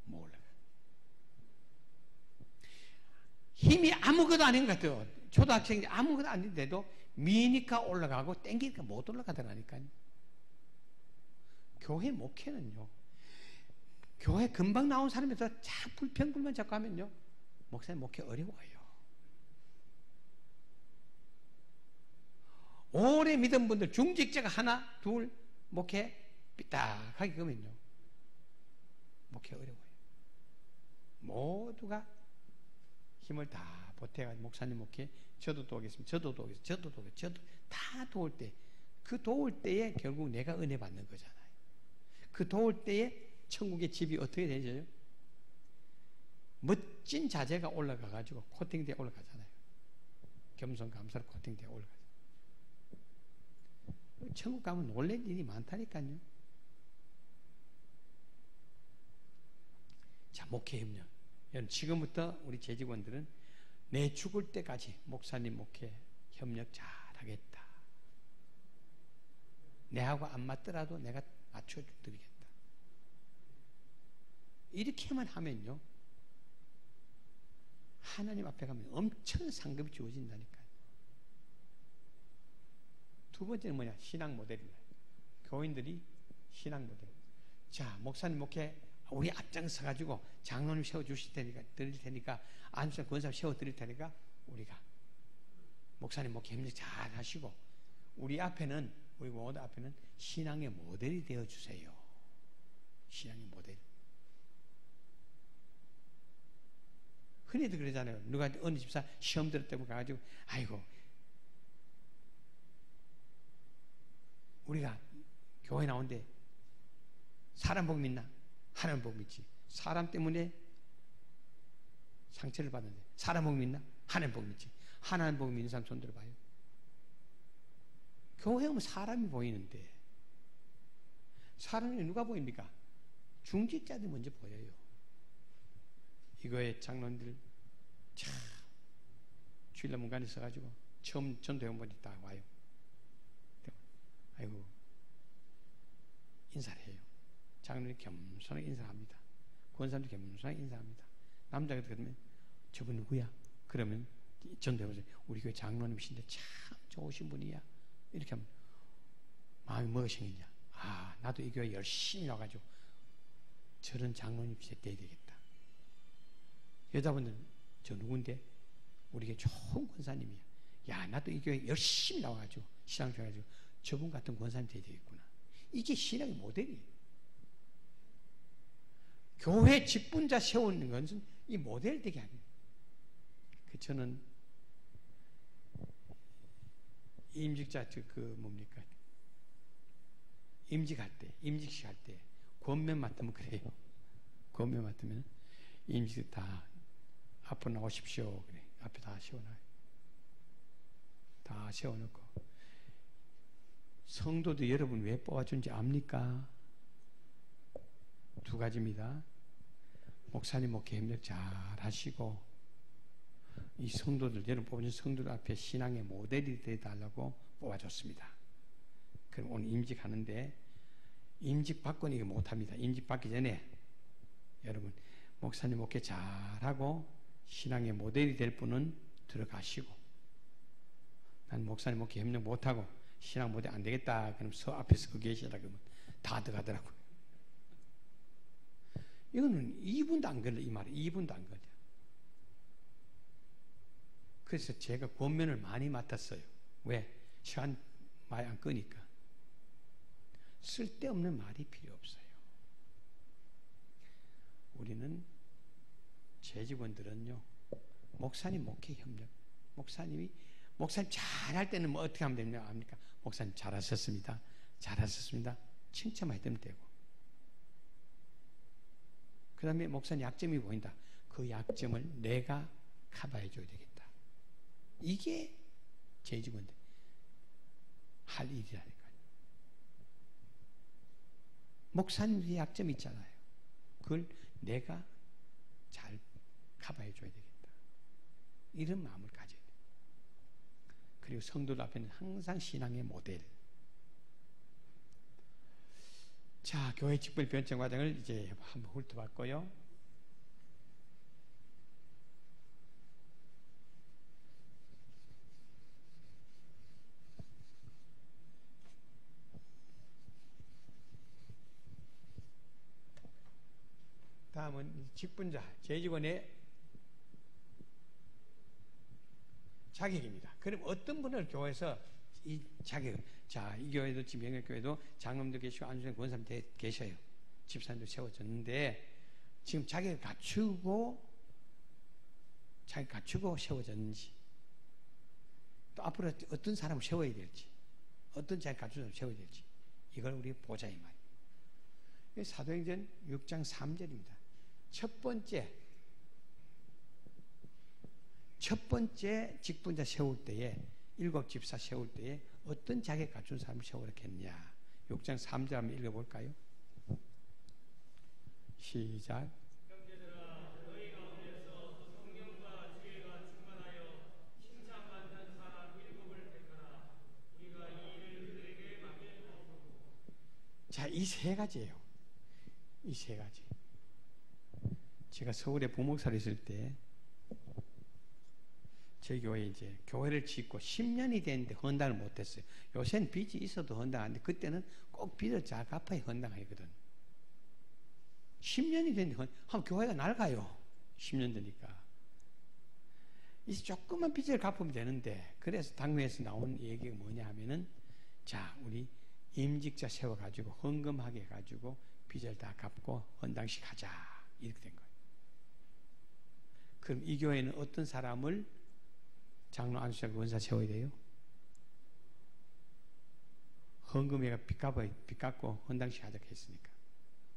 Speaker 1: 못 올라가요. 힘이 아무것도 아닌 것 같아요. 초등학생이 아무것도 아닌데도 미니까 올라가고 땡기니까 못 올라가더라니까요. 교회 목회는요, 교회 금방 나온 사람에서 자 불평불만 자꾸 하면요, 목사님 목회 어려워요. 오래 믿은 분들 중직자가 하나 둘 목회 삐딱하게 그러면요 목회 어려워요. 모두가 힘을 다 보태가지고 목사님 목회 저도 도우겠습니다. 저도 도우겠습니다. 저도 도우겠습니다. 저도 다 도울 때, 그 도울 때에 결국 내가 은혜 받는 거잖아요. 그 도울 때에 천국의 집이 어떻게 되죠? 멋진 자재가 올라가가지고 코팅되어 올라가잖아요. 겸손 감사로 코팅되어 올라가죠. 천국 가면 놀랄 일이 많다니까요. 자, 목회 협력. 여러분, 지금부터 우리 재직원들은 내 죽을 때까지 목사님 목회 협력 잘 하겠다. 내하고 안 맞더라도 내가 맞춰드리겠다. 이렇게만 하면요, 하나님 앞에 가면 엄청 상급이 주어진다니까요. 두 번째는 뭐냐? 신앙 모델이다. 교인들이 신앙 모델. 자, 목사님 목회 우리 앞장서 가지고 장로님 세워 주실 테니까, 드릴 테니까, 안수사 권사 세워 드릴 테니까 우리가 목사님 목회 협력 잘 하시고 우리 앞에는, 우리 모두 앞에는 신앙의 모델이 되어 주세요. 신앙의 모델. 흔히들 그러잖아요. 누가 어느 집사 시험 들었다고 가가지고 아이고 우리가 교회 나오는데 사람 복 믿나? 하나님 복 믿지. 사람 때문에 상처를 받는데 사람 복 믿나? 하나님 복 믿지. 하나님 복 믿는 사람 손 들어봐요. 교회 오면 사람이 보이는데 사람이 누가 보입니까? 중직자들이 먼저 보여요. 이거에 장로님들 참 주일날 문간에 있어가지고 처음 전도연분이 딱 와요. 아이고 인사를 해요. 장로님 겸손하게 인사합니다. 권사님도 겸손하게 인사합니다. 남자가 그러면 저분 누구야? 그러면 전도연분 우리 교회 장로님이신데 참 좋으신 분이야. 이렇게 하면 마음이 뭐가 생기냐? 아, 나도 이 교회 열심히 와가지고 저런 장로님 돼야 되겠다. 여자분들은 저 누군데? 우리 교회 좋은 권사님이야. 야, 나도 이 교회 열심히 나와가지고 신앙 좋아가지고 저분 같은 권사님 돼야 되겠구나. 이게 신앙의 모델이에요. 교회 직분자 세우는 것은 이 모델 되게 하는 거예요. 저는 임직자 뭡니까? 임직할 때, 임직식 할 때 권면 맡으면 그래요. 권면 맡으면 임직 다 앞으로 나오십시오. 그래. 앞에 다 세워놔요. 다 세워놓고 성도도 여러분 왜 뽑아준지 압니까? 두 가지입니다. 목사님 목회 협력 잘 하시고 이 성도들, 여러분 뽑아준 성도들 앞에 신앙의 모델이 되어달라고 뽑아줬습니다. 그럼 오늘 임직하는데 임직 받고는 이거 못합니다. 임직 받기 전에 여러분 목사님 목회 잘하고 신앙의 모델이 될 분은 들어가시고 난 목사님 목회 협력 못하고 신앙 모델 안 되겠다 그럼 서 앞에 서 계시라 그러면 다 들어가더라고요. 이거는 2분도 안 걸려. 이 말이 2분도 안 걸려. 그래서 제가 권면을 많이 맡았어요. 왜? 시간 많이 안 끄니까. 쓸데없는 말이 필요 없어요. 우리는 재직원들은요, 목사님 목회 협력, 목사님 잘할 때는 뭐 어떻게 하면 됩니까? 목사님 잘하셨습니다. 잘하셨습니다. 칭찬만 해주면 되고. 그 다음에 목사님 약점이 보인다. 그 약점을 내가 커버해 줘야 되겠다. 이게 재직원들 할 일이라니까요. 목사님의 약점이 있잖아요. 그걸 내가 잘 커버해 줘야 되겠다. 이런 마음을 가져야 돼요. 그리고 성도들 앞에는 항상 신앙의 모델. 자, 교회 직분 변증 과정을 이제 한번 훑어봤고요. 다음은 직분자, 재직원의 자격입니다. 그럼 어떤 분을 교회에서 이 자격, 자, 이 교회도 지금 영역교회도 장로님도 계시고 안수생 권사님 계셔요. 집사님도 세워졌는데 지금 자격을 갖추고 세워졌는지, 또 앞으로 어떤 사람을 세워야 될지, 어떤 자격을 갖춘 사람을 세워야 될지, 이걸 우리 보자 이 말이에요. 사도행전 6장 3절입니다. 첫 번째 직분자 세울 때에, 일곱 집사 세울 때에 어떤 자격 갖춘 사람을 세우겠냐. 6장 3절 한번 읽어볼까요? 시작.
Speaker 2: 형제들아, 너희 가운데서 성령과 지혜가 충만하여 칭찬받는 사람 7을 택하라. 우리가 이 일을 그들에게 맡겨주옵소서.
Speaker 1: 자, 이 세 가지예요. 이 세 가지. 제가 서울에 부목사로 있을 때 저희 교회에 이제 교회를 짓고 10년이 됐는데 헌당을 못했어요. 요새는 빚이 있어도 헌당하는데 그때는 꼭 빚을 잘 갚아야 헌당하거든. 10년이 됐는데 하면 교회가 낡아요. 10년 되니까. 이제 조금만 빚을 갚으면 되는데, 그래서 당회에서 나온 얘기가 뭐냐 하면은, 자, 우리 임직자 세워가지고 헌금하게 해가지고 빚을 다 갚고 헌당식 하자, 이렇게 된 거예요. 그럼 이 교회는 어떤 사람을 장로 안수자고 원사 세워야 돼요? 헌금회가 빚 갚고 헌당식 하자고 했으니까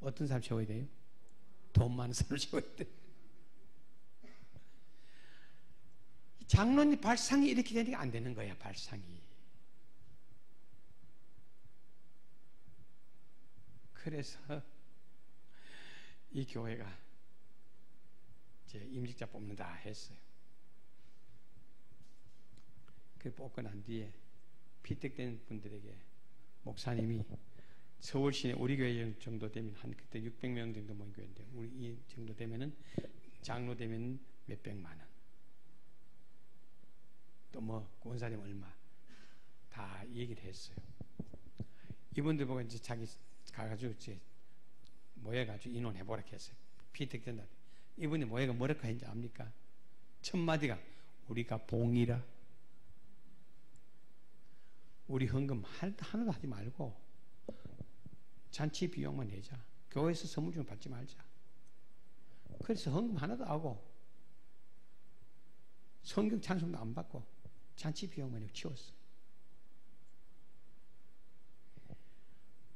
Speaker 1: 어떤 사람 세워야 돼요? 돈 많은 사람을 세워야 돼요. 장로님 발상이 이렇게 되니까 안 되는 거야. 발상이. 그래서 이 교회가 이제 임직자 뽑는다 했어요. 그 뽑고 난 뒤에 피택된 분들에게 목사님이 서울 시내 우리 교회 정도 되면 한 그때 600명 정도 모인 교회인데, 우리 이 정도 되면은 장로 되면 몇백만 원, 또 뭐 권사님 얼마, 다 얘기를 했어요. 이분들 보고 이제 자기 가가지고 이제 모여가지고 인원해보라 했어요. 피택된다. 이분이 모여가 뭐라고 했는지 압니까? 첫 마디가 우리가 봉이라. 우리 헌금 하나도 하지 말고 잔치 비용만 내자. 교회에서 선물 좀 받지 말자. 그래서 헌금 하나도 하고 성경 찬송도 안 받고 잔치 비용만 치웠어.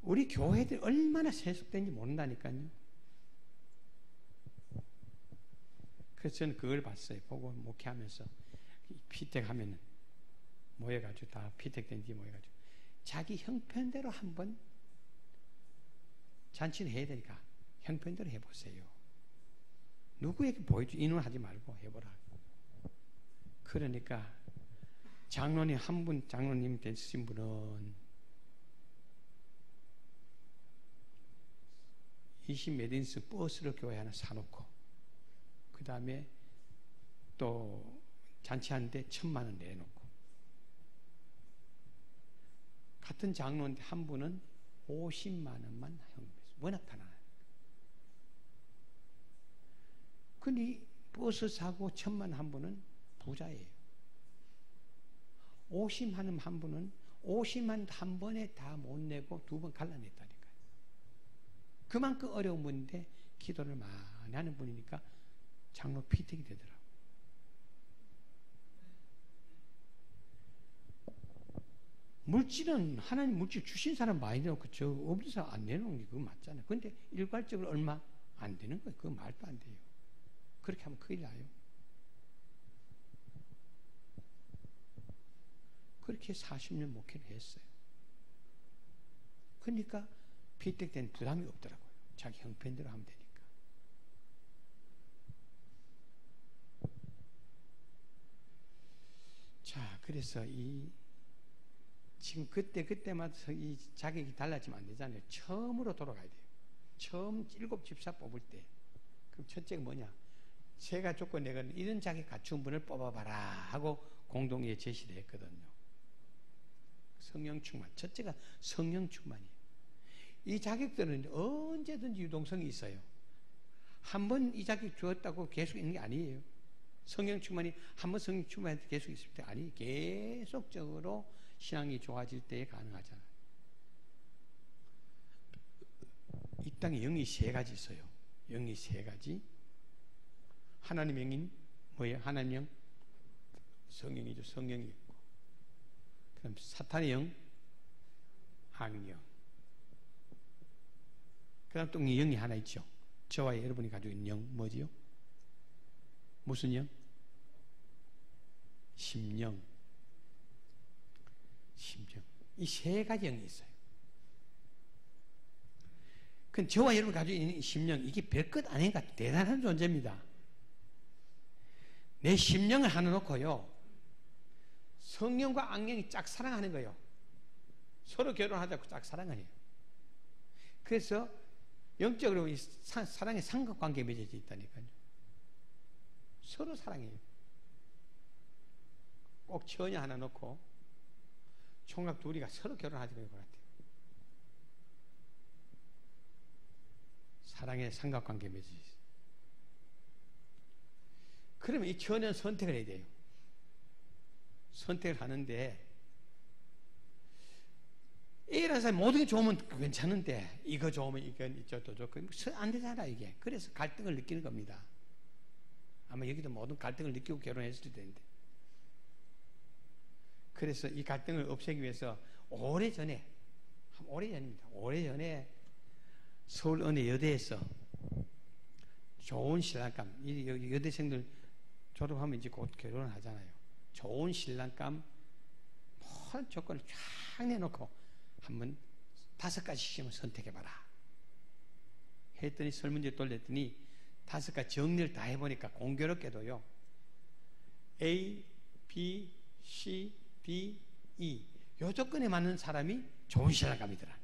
Speaker 1: 우리 교회들 얼마나 세속된지 모른다니까요. 그래서 저는 그걸 봤어요. 보고 목회하면서 피택하면은 모여가지고 다 피택된 뒤 모여가지고 자기 형편대로 한번 잔치를 해야 되니까 형편대로 해보세요. 누구에게 인원하지 말고 해보라. 그러니까 장로님 한 분, 장로님 되신 분은 20메딘스 버스를 교회 하나 사놓고 그 다음에 또 잔치하는데 1,000만 원 내놓고, 같은 장로인데 한 분은 50만 원만 헌금했어요. 워낙 가난하니까. 근데 버스 사고 1,000만 원 한 분은 부자예요. 50만 원 한 분은 50만 원 한 번에 다 못 내고 2번 갈라냈다니까요. 그만큼 어려운 분인데 기도를 많이 하는 분이니까 장로 피택이 되더라고요. 물질은 하나님 물질 주신 사람 많이 내놓고 저 없는 사람 안 내놓는 게 그거 맞잖아요. 근데 일괄적으로 얼마 안 되는 거예요. 그거 말도 안 돼요. 그렇게 하면 큰일 나요. 그렇게 40년 목회를 했어요. 그러니까 피택된 부담이 없더라고요. 자기 형편대로 하면 되니까. 자, 그래서 지금 그때마다 이 자격이 달라지면 안 되잖아요. 처음으로 돌아가야 돼요. 처음 7 집사 뽑을 때. 그럼 첫째가 뭐냐? 제가 조건 내거는 이런 자격 갖춘 분을 뽑아봐라 하고 공동회에 제시를 했거든요. 성령 충만. 첫째가 성령 충만이에요. 이 자격들은 언제든지 유동성이 있어요. 한 번 이 자격 주었다고 계속 있는 게 아니에요. 성령 충만이 한 번 성령 충만할 때 계속 있을 때 아니, 계속적으로 신앙이 좋아질 때에 가능하잖아요. 이 땅에 영이 세 가지 있어요. 영이 세 가지. 하나님의 영인 뭐예요? 하나님의 영? 성령이죠. 성령이 있고. 그다음 사탄의 영, 악령. 그다음 또 영이 하나 있죠. 저와 여러분이 가지고 있는 영 뭐지요? 무슨 영? 심령. 심령. 이 세 가지 영이 있어요. 그 저와 여러분 가지고 있는 심령, 이게 별것 아닌가 대단한 존재입니다. 내 심령을 하나 놓고요, 성령과 악령이 짝사랑하는 거예요. 서로 결혼하자고 짝사랑하네요. 그래서 영적으로 이 사랑의 삼각관계에 맺어져 있다니까요. 서로 사랑해요. 꼭 처녀 하나 놓고 총각 둘이가 서로 결혼하자고 그럴 것 같아요. 사랑의 삼각관계에 맺어져 있어요. 그러면 이 처녀는 선택을 해야 돼요. 선택을 하는데 A라는 사람이 모든 게 좋으면 괜찮은데 이거 좋으면 이건 이쪽도 좋고 안 되잖아 이게. 그래서 갈등을 느끼는 겁니다. 아마 여기도 모든 갈등을 느끼고 결혼했을 텐데. 그래서 이 갈등을 없애기 위해서 오래전입니다. 오래전에 서울 어느 여대에서 좋은 신랑감, 이 여대생들 졸업하면 이제 곧 결혼을 하잖아요. 좋은 신랑감 모든 조건을 쫙 내놓고 한번 5가지 시험을 선택해봐라 했더니 설문지를 돌렸더니 5가지 정리를 다 해보니까 공교롭게도요, A, B, C, D, E 요 조건에 맞는 사람이 좋은 신랑감이더라.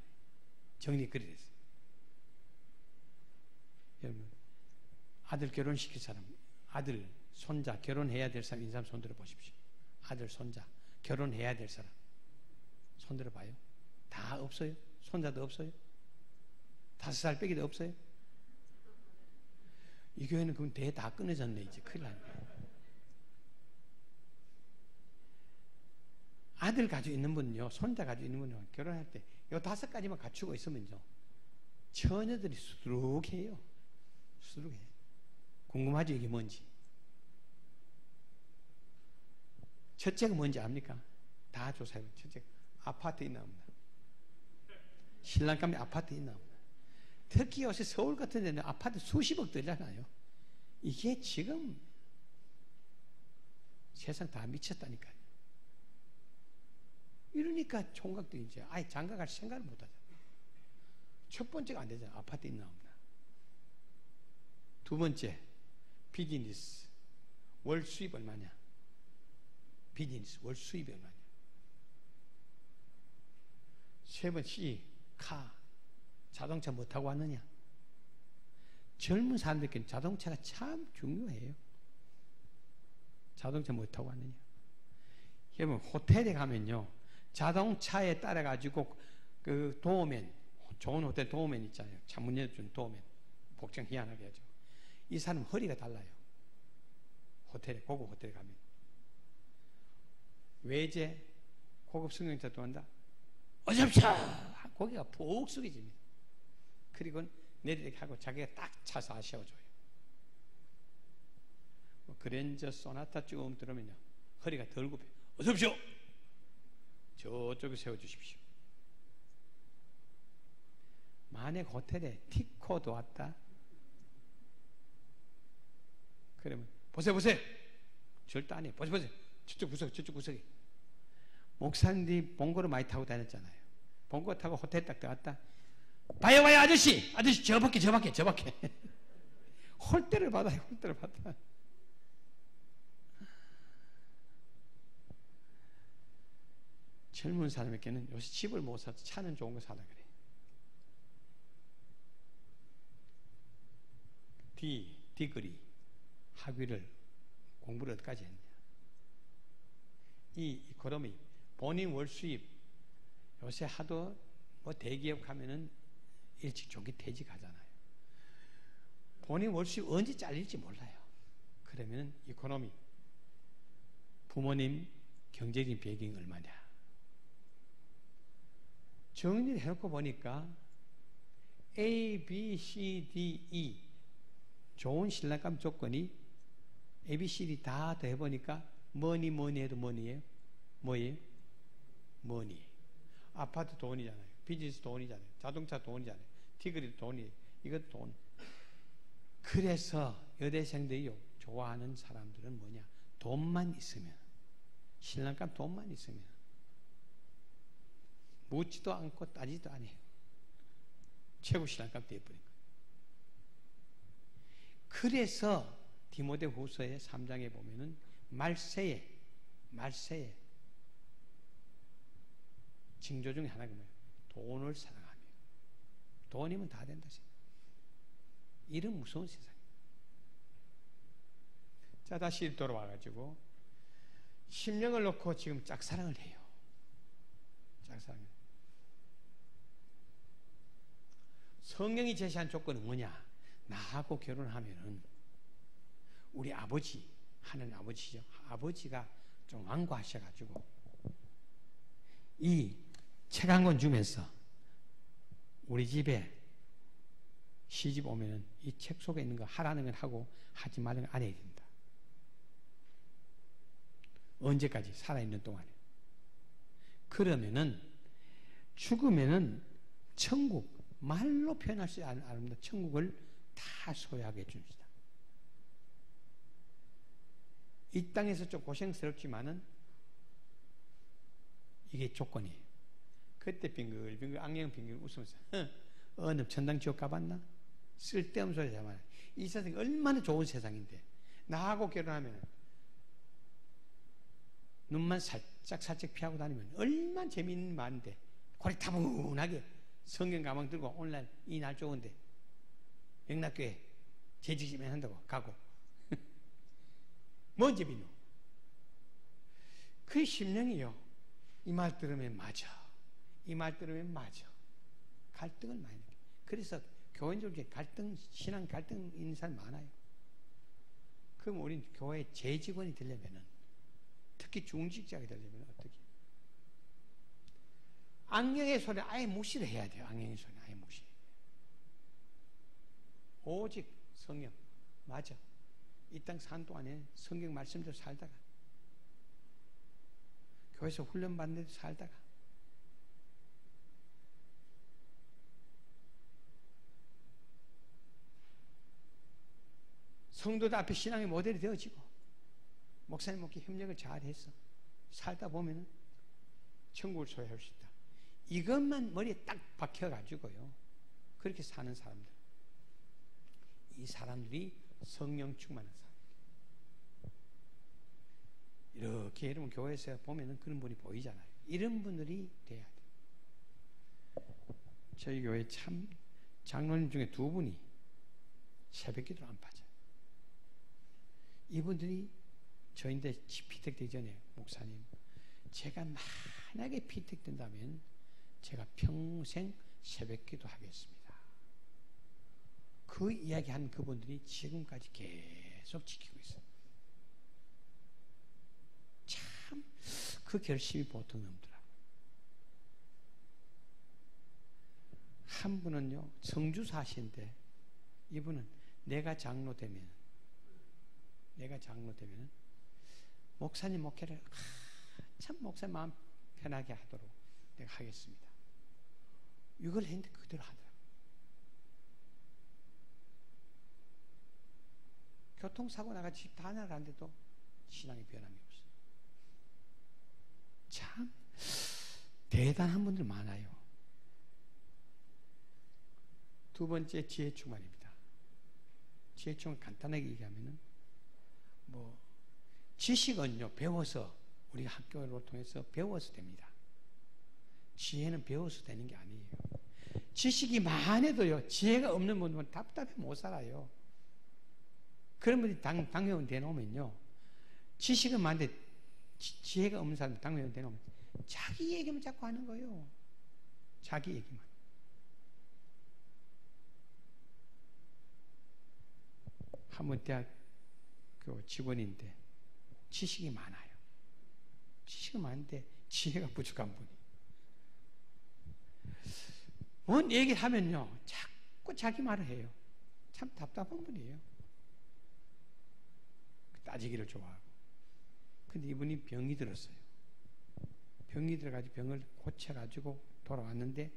Speaker 1: 정리 그리 됐어요. 여러분, 아들 결혼시킬 사람, 아들, 손자 결혼해야 될 사람, 인사람 손들어 보십시오. 아들, 손자 결혼해야 될 사람 손들어 봐요. 다 없어요? 손자도 없어요? 5살 빼기도 없어요? 이 교회는 그럼 대 다 끊어졌네. 이제 큰일 나네. 아들 가지고 있는 분은요, 손자 가지고 있는 분은 결혼할 때 이 5가지만 갖추고 있으면요, 처녀들이 수두룩해요. 수두룩해. 궁금하죠? 이게 뭔지. 첫째가 뭔지 압니까? 다 조사해요. 첫째가 아파트에 나옵니다. 신랑감이 아파트에 나옵니다. 특히 요새 서울 같은 데는 아파트 수십억 들잖아요. 이게 지금 세상 다 미쳤다니까요. 이러니까 총각도 이제 아예 장가갈 생각을 못 하잖아요. 첫 번째가 안 되잖아요. 아파트에 나옵니다. 두 번째, 비즈니스. 월 수입 얼마냐? 비즈니스, 월 수입이 얼마냐? 세 번째, 카. 자동차 뭐 타고 왔느냐? 젊은 사람들께는 자동차가 참 중요해요. 자동차 뭐 타고 왔느냐? 여러분, 호텔에 가면요, 자동차에 따라가지고 그 도어맨, 좋은 호텔 도어맨 있잖아요. 창문 열어준 도어맨. 복장 희한하게 하죠. 이 사람 허리가 달라요. 호텔에, 고급 호텔에 가면. 외제, 고급 승용차 또 한다? 어서오십시오! 고개가 푹 숙여집니다. 그리고 내리게 하고 자기가 딱 차서 아쉬워줘요. 그랜저 소나타 쭉 들으면요, 허리가 덜 굽혀요. 어서오십시오! 저쪽에 세워주십시오. 만약 호텔에 티코도 왔다? 그러면 보세요. 절대 안 해. 보세요. 저쪽 구석에. 목사님들이 봉고를 많이 타고 다녔잖아요. 봉고 타고 호텔 딱 들어갔다. 봐요 아저씨 저 밖에 홀대를 받아요. 젊은 사람에게는 요새 집을 못 사서 차는 좋은 거 사라 그래. 디그리 학위를 공부를 어디까지 했냐. 이 그러면 본인 월 수입 요새 하도 뭐 대기업 가면은 일찍 조기 퇴직하잖아요. 본인 월수입 언제 잘릴지 몰라요. 그러면 이코노미, 부모님 경제적인 배경이 얼마냐. 정리를 해놓고 보니까 A, B, C, D, E 좋은 신랑감 조건이 A, B, C, D 다 더해보니까 뭐니 해도 뭐니예요? 뭐예요? 뭐니. 아파트 돈이잖아요. 비즈니스 돈이잖아요. 자동차 돈이잖아요. 티그리 돈이에요. 이것도 돈. 그래서 여대생들이 좋아하는 사람들은 뭐냐? 돈만 있으면, 신랑감 돈만 있으면 묻지도 않고 따지도 않아요. 최고 신랑감 되어버린 거예요. 그래서 디모데 후서의 3장에 보면은 말세에 징조 중에 하나가 뭐예요? 돈을 사랑하며. 돈이면 다 된다. 이런 무서운 세상이에요. 자, 다시 돌아와가지고 심령을 놓고 지금 짝사랑을 해요. 짝사랑을. 성령이 제시한 조건은 뭐냐? 나하고 결혼하면은 우리 아버지, 하나님 아버지죠. 아버지가 좀 완고하셔가지고 이 책 한 권 주면서 우리 집에 시집 오면은 이 책 속에 있는 거 하라는 건 하고 하지 말라는 건 안 해야 된다. 언제까지? 살아있는 동안에. 그러면은 죽으면은 천국, 말로 표현할 수 없는 천국을 다 소유하게 해줍니다. 이 땅에서 좀 고생스럽지만은 이게 조건이에요. 그때 빙글빙글 악령 빙글 웃으면서 너 천당 지옥 가봤나? 쓸데없는 소리 하잖아요. 이 세상이 얼마나 좋은 세상인데 나하고 결혼하면 눈만 살짝 피하고 다니면 얼마나 재미있는 말인데 고리 타분하게 성경 가방 들고 오늘날 이 날 좋은데 영락교회 재직지면 한다고 가고 뭔 재미노? 그 심령이요. 이 말 들으면 맞아. 이 말 들으면 맞아. 갈등을 많이 느껴요. 그래서 교인들 중에 신앙 갈등 있는 사람 많아요. 그럼 우린 교회 재직원이 되려면은 특히 중직자가 되려면 어떻게? 악령의 소리 아예 무시를 해야 돼요. 악령의 소리 아예 무시. 오직 성령. 맞아. 이 땅 산 동안에 성경 말씀대로 살다가 교회에서 훈련받는 데도 살다가 성도들 앞에 신앙의 모델이 되어지고 목사님 목회 협력을 잘해서 살다 보면 천국을 소유할 수 있다. 이것만 머리에 딱 박혀가지고요. 그렇게 사는 사람들. 이 사람들이 성령 충만한 사람. 이렇게 여러분 교회에서 보면은 그런 분이 보이잖아요. 이런 분들이 돼야 돼요. 저희 교회 참 장로님 중에 두 분이 새벽 기도를 안 빠져요. 이분들이 저인데 피택되기 전에 목사님 제가 만약에 피택된다면 제가 평생 새벽 기도 하겠습니다. 그 이야기한 그분들이 지금까지 계속 지키고 있어요. 참 그 결심이 보통 넘더라고요. 한 분은요 성주 사시인데 이분은 내가 장로 되면 목사님 목회를 참 목사님 마음 편하게 하도록 내가 하겠습니다. 이걸 했는데 그대로 하더라고요. 교통사고 나가 집 다 나가는데도 신앙의 변함이 없어요. 참 대단한 분들 많아요. 두 번째 지혜 충만입니다. 지혜 충만 간단하게 얘기하면은 지식은요 배워서 우리 학교를 통해서 배워서 됩니다. 지혜는 배워서 되는 게 아니에요. 지식이 많아도요 지혜가 없는 분들은 답답해 못 살아요. 그런 분이 당회원 되놓으면요 지식은 많은데 지혜가 없는 사람 당회원 되놓으면 자기 얘기만 자꾸 하는 거예요. 자기 얘기만. 한번 대학교 직원인데 지식이 많아요. 지식이 많은데 지혜가 부족한 분이. 뭔 얘기를 하면요, 자꾸 자기 말을 해요. 참 답답한 분이에요. 따지기를 좋아하고. 근데 이분이 병이 들었어요. 병이 들어가지고 병을 고쳐가지고 돌아왔는데,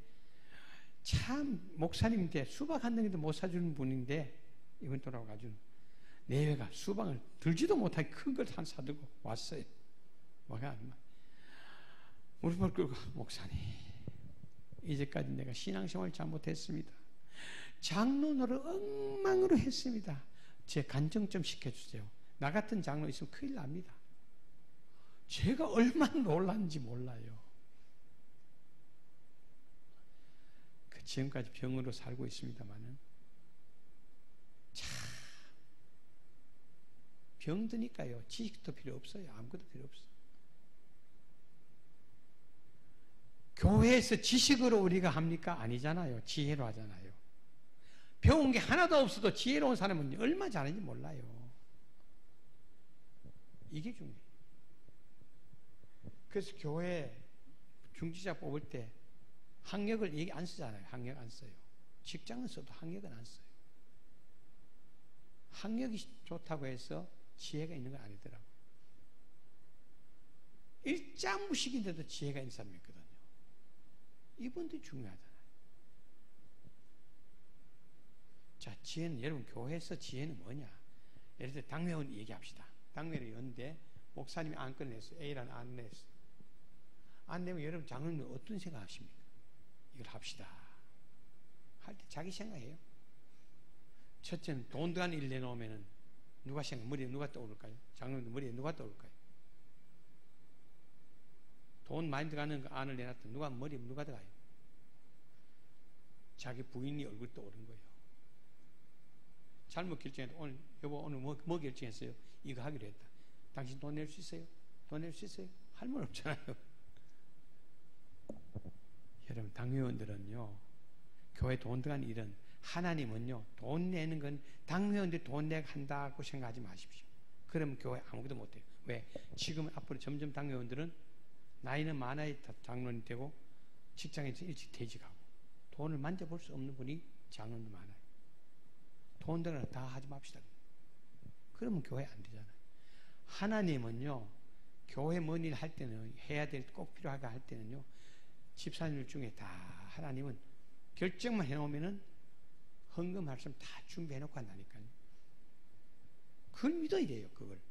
Speaker 1: 참 목사님인데 수박 한 덩이도 못 사주는 분인데, 이분 돌아와가지고 내외가 수박을 들지도 못하게 큰 걸 한 사들고 왔어요. 뭐가 무릎을 꿇고, 목사님, 이제까지 내가 신앙생활 잘못했습니다. 장로노를 엉망으로 했습니다. 제 간증 좀 시켜주세요. 나 같은 장로 있으면 큰일 납니다. 제가 얼마나 놀랐는지 몰라요. 지금까지 병으로 살고 있습니다만은, 참 병드니까요, 지식도 필요 없어요. 아무것도 필요 없어요. 교회에서 지식으로 우리가 합니까? 아니잖아요. 지혜로 하잖아요. 배운 게 하나도 없어도 지혜로운 사람은 얼마나 잘하는지 몰라요. 이게 중요해요. 그래서 교회 중지자 뽑을 때 학력을 얘기 안 쓰잖아요. 학력 안 써요. 직장은 써도 학력은 안 써요. 학력이 좋다고 해서 지혜가 있는 건 아니더라고요. 일자무식인데도 지혜가 있는 사람이 있거든요. 이분들이 중요하잖아요. 자, 지혜는, 여러분, 교회에서 지혜는 뭐냐? 예를 들어 당회원 얘기합시다. 당회를 여는데 목사님이 안건을 냈어요. A라는 안을 냈어요. 안 내면 여러분 장로님은 어떤 생각하십니까? 이걸 합시다 할 때 자기 생각해요. 첫째는 돈 들어간 일 내놓으면 누가 생각, 머리에 누가 떠오를까요? 장로님 머리에 누가 떠오를까요? 돈 많이 들어가는 그 안을 내놨던 누가 머리에 누가 들어가요? 자기 부인이 얼굴 떠오른 거예요. 잘못 결정했다. 오늘 여보 오늘 뭐 결정했어요? 이거 하기로 했다. 당신 돈 낼 수 있어요? 돈 낼 수 있어요? 할 말 없잖아요. 여러분, 당회원들은요, 교회 돈 들어간 일은, 하나님은요, 돈 내는 건 당회원들이 돈 내고 한다고 생각하지 마십시오. 그러면 교회 아무것도 못해요. 왜? 지금 앞으로 점점 당회원들은 나이는 많아야 장로님 되고 직장에서 일찍 퇴직하고 돈을 만져볼 수 없는 분이 장로님도 많아요. 돈 들어가 다 하지 맙시다. 그러면 교회 안 되잖아요. 하나님은요, 교회 뭔 일 할 때는, 해야 될 꼭 필요하게 할 때는요, 집사님들 중에 다 하나님은 결정만 해놓으면은 헌금 말씀 다 준비해놓고 한다니까요. 그걸 믿어야 돼요, 그걸.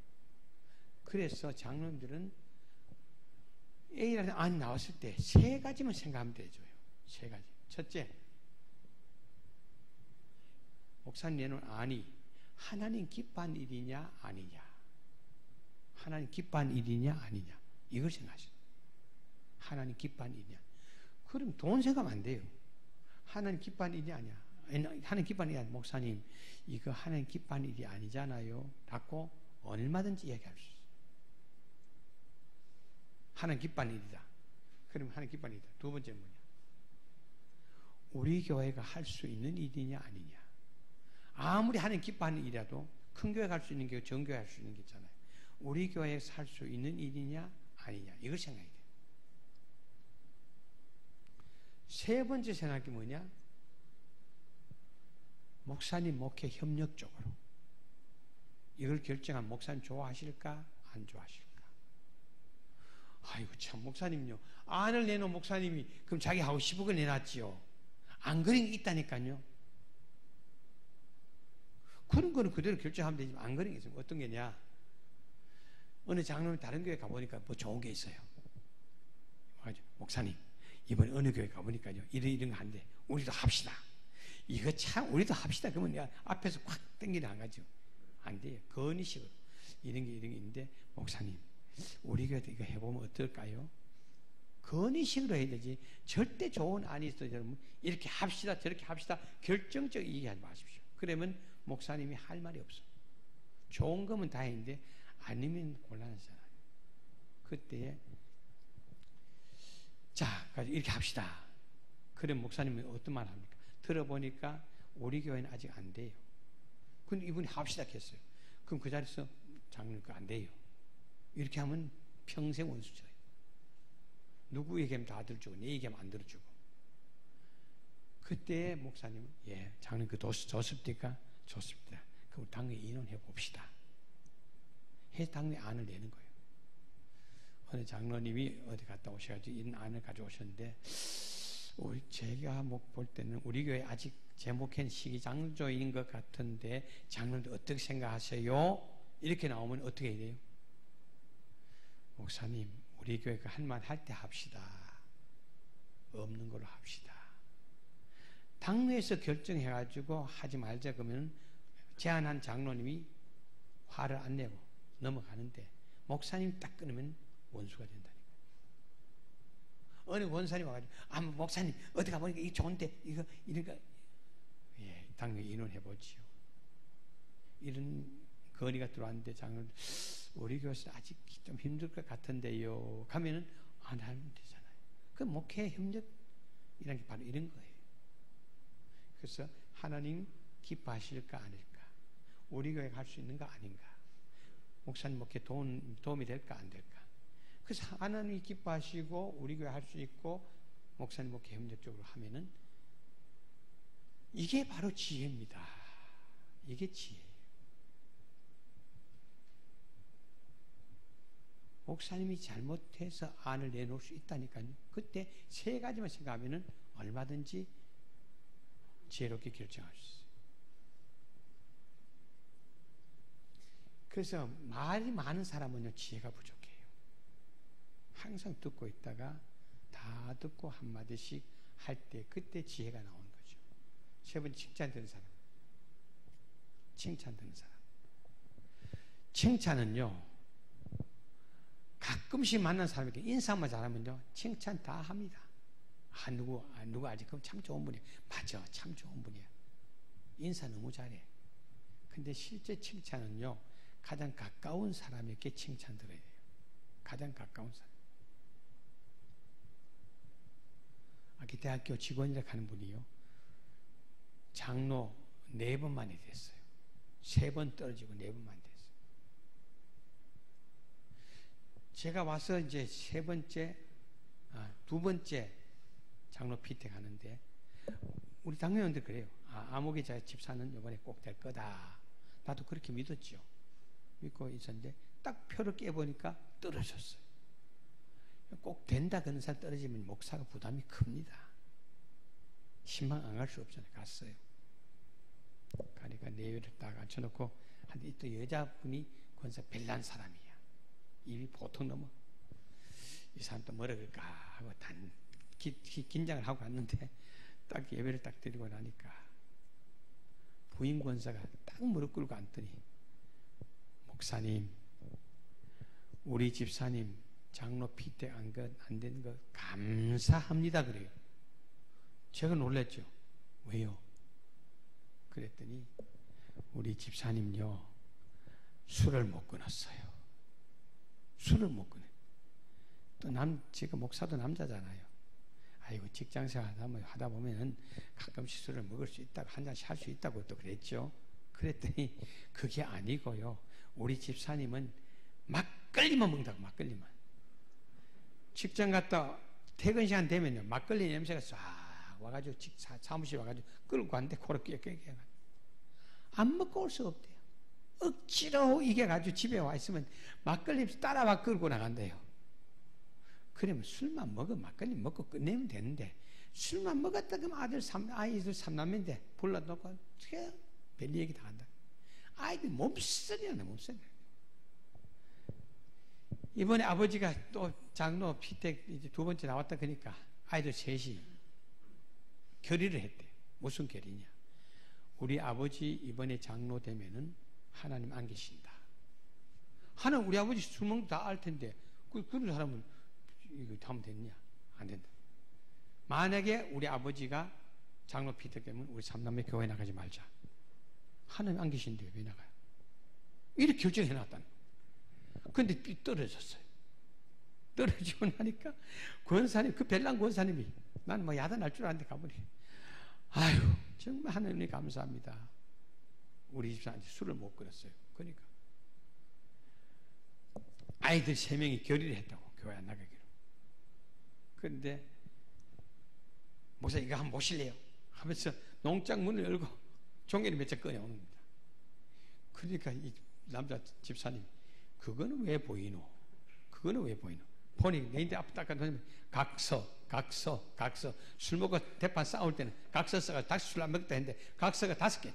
Speaker 1: 그래서 장로님들은 A라는 안 나왔을 때 세 가지만 생각하면 되죠. 세 가지. 첫째, 목사님 내놓은 안이 하나님 기뻐한 일이냐 아니냐, 하나님 기뻐한 일이냐 아니냐, 이걸 생각하시죠. 하나님 기뻐한 일이냐. 그럼 돈 생각하면 안 돼요. 하나님 기뻐한 일이 아니야. 하나님 기뻐한 일이 아니야. 목사님, 이거 하나님 기뻐한 일이 아니잖아요 라고 얼마든지 얘기할 수 있어요. 하나님 기뻐한 일이다. 그럼 하나님 기뻐한 일이다. 두 번째는 뭐냐? 우리 교회가 할 수 있는 일이냐 아니냐. 아무리 하나님 기뻐하는 일이라도 큰 교회 갈 수 있는 게 정교회 할 수 있는 게 있잖아요. 우리 교회에서 할 수 있는 일이냐 아니냐, 이걸 생각해야 돼요. 세 번째 생각이 뭐냐? 목사님 목회 협력적으로 이걸 결정한 목사님 좋아하실까 안 좋아하실까? 아이고 참, 목사님요, 안을 내놓은 목사님이 그럼 자기 하고 10억을 내놨지요. 안 그런 게 있다니까요. 그런 거는 그대로 결정하면 되지만 안 그런 게 있으면 어떤 게냐? 어느 장로님 다른 교회 가보니까 뭐 좋은 게 있어요. 목사님, 이번에 어느 교회 가보니까요, 이런 거 한대. 우리도 합시다. 이거 참, 우리도 합시다. 그러면 내가 앞에서 확 땡기는 안 가죠. 안 돼요. 건의식으로. 이런 게 있는데, 목사님, 우리 교회도 이거 해보면 어떨까요? 건의식으로 해야 되지. 절대 좋은 안이 있어요. 여러분, 이렇게 합시다, 저렇게 합시다. 결정적 얘기하지 마십시오. 그러면 목사님이 할 말이 없어. 좋은 거면 다행인데, 아니면 곤란하잖아요. 그때에, 자, 이렇게 합시다. 그럼 목사님은 어떤 말 합니까? 들어보니까 우리 교회는 아직 안 돼요. 근데 이분이 합시다 했어요. 그럼 그 자리에서 장로님 그거 안 돼요. 이렇게 하면 평생 원수죠. 누구 얘기하면 다 들어주고 내 얘기하면 안 들어주고. 그때 목사님은 예, 장로님 그 도수 좋습니까? 좋습니다. 그럼 당회 의논해 봅시다. 해서 당회 안을 내는 거예요. 어느 장로님이 어디 갔다 오셔가지고 이런 안을 가져오셨는데 제가 볼 때는 우리 교회 아직 제목엔 시기장조인 것 같은데 장로님들 어떻게 생각하세요? 이렇게 나오면 어떻게 해야 돼요? 목사님 우리 교회가 할 말 할 때 합시다. 없는 걸로 합시다. 당회에서 결정해가지고 하지 말자 그러면 제안한 장로님이 화를 안 내고 넘어가는데 목사님이 딱 끊으면 원수가 된다니까. 어느 원사님 와가지고 목사님 어디 가보니까 이게 좋은데 이거 이러니까 예, 당연히 의논해보지요. 이런 건의가 들어왔는데 장로님 우리 교회에서 아직 좀 힘들 것 같은데요. 가면은 안 하면 되잖아요. 그 목회 협력이라는 게 바로 이런 거예요. 그래서 하나님 기뻐하실까 아닐까? 우리 교회가 할 수 있는가 아닌가? 목사님 목회 도움이 될까 안 될까? 그래서 하나님이 기뻐하시고 우리 교회 할 수 있고 목사님 목회 협력적으로 하면은 이게 바로 지혜입니다. 이게 지혜예요. 목사님이 잘못해서 안을 내놓을 수 있다니까요. 그때 세 가지만 생각하면은 얼마든지 지혜롭게 결정할 수 있어요. 그래서 말이 많은 사람은요 지혜가 부족해요. 항상 듣고 있다가 다 듣고 한마디씩 할 때 그때 지혜가 나오는 거죠. 세 번째 칭찬 듣는 사람. 칭찬 듣는 사람. 칭찬은요 가끔씩 만난 사람에게 인사만 잘하면요 칭찬 다 합니다. 누구 아직 그럼 참 좋은 분이야. 맞아, 참 좋은 분이야. 인사 너무 잘해. 근데 실제 칭찬은요 가장 가까운 사람에게 칭찬 들어야 돼요. 가장 가까운 사람. 대학교 직원이라고 하는 분이요 장로 4번 만에 됐어요. 3번 떨어지고 4번 만에 됐어요. 제가 와서 이제 2 번째 장로 피택 하는데 우리 당회원들 그래요. 아무개 집사는 이번에 꼭 될 거다. 나도 그렇게 믿었죠. 믿고 있었는데 딱 표를 깨보니까 떨어졌어요. 꼭 된다 그런 사람 떨어지면 목사가 부담이 큽니다. 신방 안 갈 수 없잖아요. 갔어요. 가니까 내외를 딱 앉혀놓고 한데 또 여자분이 권사 별난 사람이야. 입이 보통 넘어. 이 사람 또 뭐라 그럴까 하고 긴장을 하고 갔는데 딱 예배를 딱 드리고 나니까 부인 권사가 딱 무릎 꿇고 앉더니 목사님 우리 집사님 장로 피택 안 된 거 감사합니다 그래요. 제가 놀랐죠. 왜요? 그랬더니 우리 집사님요 술을 못 끊었어요. 술을 못 끊어요. 또 제가 목사도 남자잖아요. 아이고 직장생활 하다 보면 가끔씩 술을 먹을 수 있다고 한 잔씩 할 수 있다고 또 그랬죠. 그랬더니 그게 아니고요. 우리 집사님은 막걸리만 먹는다고 막걸리만. 직장 갔다 퇴근 시간 되면요 막걸리 냄새가 싹 와가지고 사무실 와가지고 끌고 갔는데 코를 깨게 안 먹고 올 수가 없대요. 억지로 이겨가지고 집에 와 있으면 막걸리 따라와 끌고 나간대요. 그러면 술만 먹어 막걸리 먹고 끝내면 되는데 술만 먹었다 그러면 아이들 3남매인데 불러놓고 별 얘기 다 한다. 아이들 몸살이라네 몸살. 이번에 아버지가 또 장로 피택 이제 2번째 나왔다 그러니까 아이들 셋이 결의를 했대요. 무슨 결의냐? 우리 아버지 이번에 장로 되면은 하나님 안 계신다. 하나님 우리 아버지 술 먹는 다 알 텐데 그런 사람은 이거 하면 됐냐? 안 된다. 만약에 우리 아버지가 장로 피택 되면 우리 3남매 교회 나가지 말자. 하나님 안 계신데 왜 나가요? 이렇게 결정해 놨다는 거예요. 근데 떨어졌어요. 떨어지고 나니까 권사님 그 별난 권사님이 나는 뭐 야단할 줄 알았는데 가보니 아유 정말 하나님 감사합니다. 우리 집사한테 술을 못 끊었어요. 그러니까 아이들 3명이 결의를 했다고, 교회 안 나가기로. 그런데 목사 이거 한번 보실래요? 하면서 농장 문을 열고 종이를 몇 장 꺼내오는 겁니다. 그러니까 이 남자 집사님, 그거는 왜 보이노? 그거는 왜 보이노? 보니 내인데 앞에 닦아놓으면 각서. 술 먹고 대판 싸울 때는 각서 써가 다시 술 안 먹다 했는데 각서가 5개.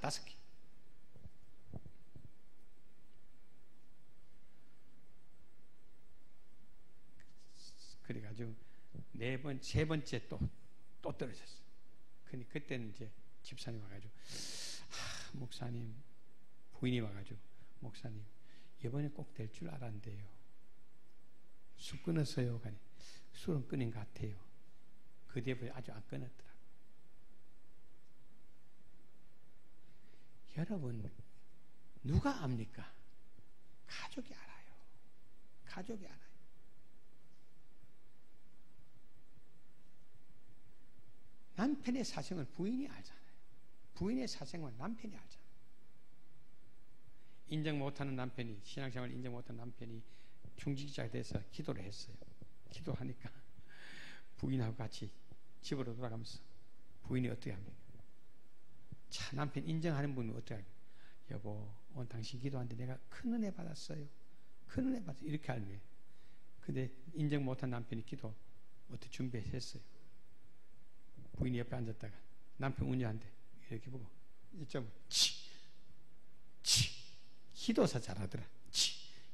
Speaker 1: 그래가지고 세 번째 또 떨어졌어. 그때는 이제 집사님 와가지고, 목사님, 부인이 와가지고, 목사님, 이번에 꼭 될 줄 알았는데요. 술 끊었어요. 가니 술은 끊은 것 같아요. 그 뒤에 아주 안 끊었더라. 여러분, 누가 압니까? 가족이 알아요. 가족이 알아요. 남편의 사정을 부인이 알잖아요. 부인의 사정을 남편이 알잖아요. 인정 못하는 남편이, 신앙생활을 인정 못하는 남편이 중직자가 돼서 기도를 했어요. 기도하니까 부인하고 같이 집으로 돌아가면서 부인이 어떻게 합니까? 차, 남편 인정하는 분은 어떻게 합니까? 여보, 오늘 당신 기도하는데 내가 큰 은혜 받았어요. 큰 은혜 받았어요. 이렇게 하는 거예요. 근데 인정 못한 남편이 기도 어떻게 준비했어요? 부인이 옆에 앉았다가 남편 운전한대 이렇게 보고 이쪽으로 기도사 잘하더라.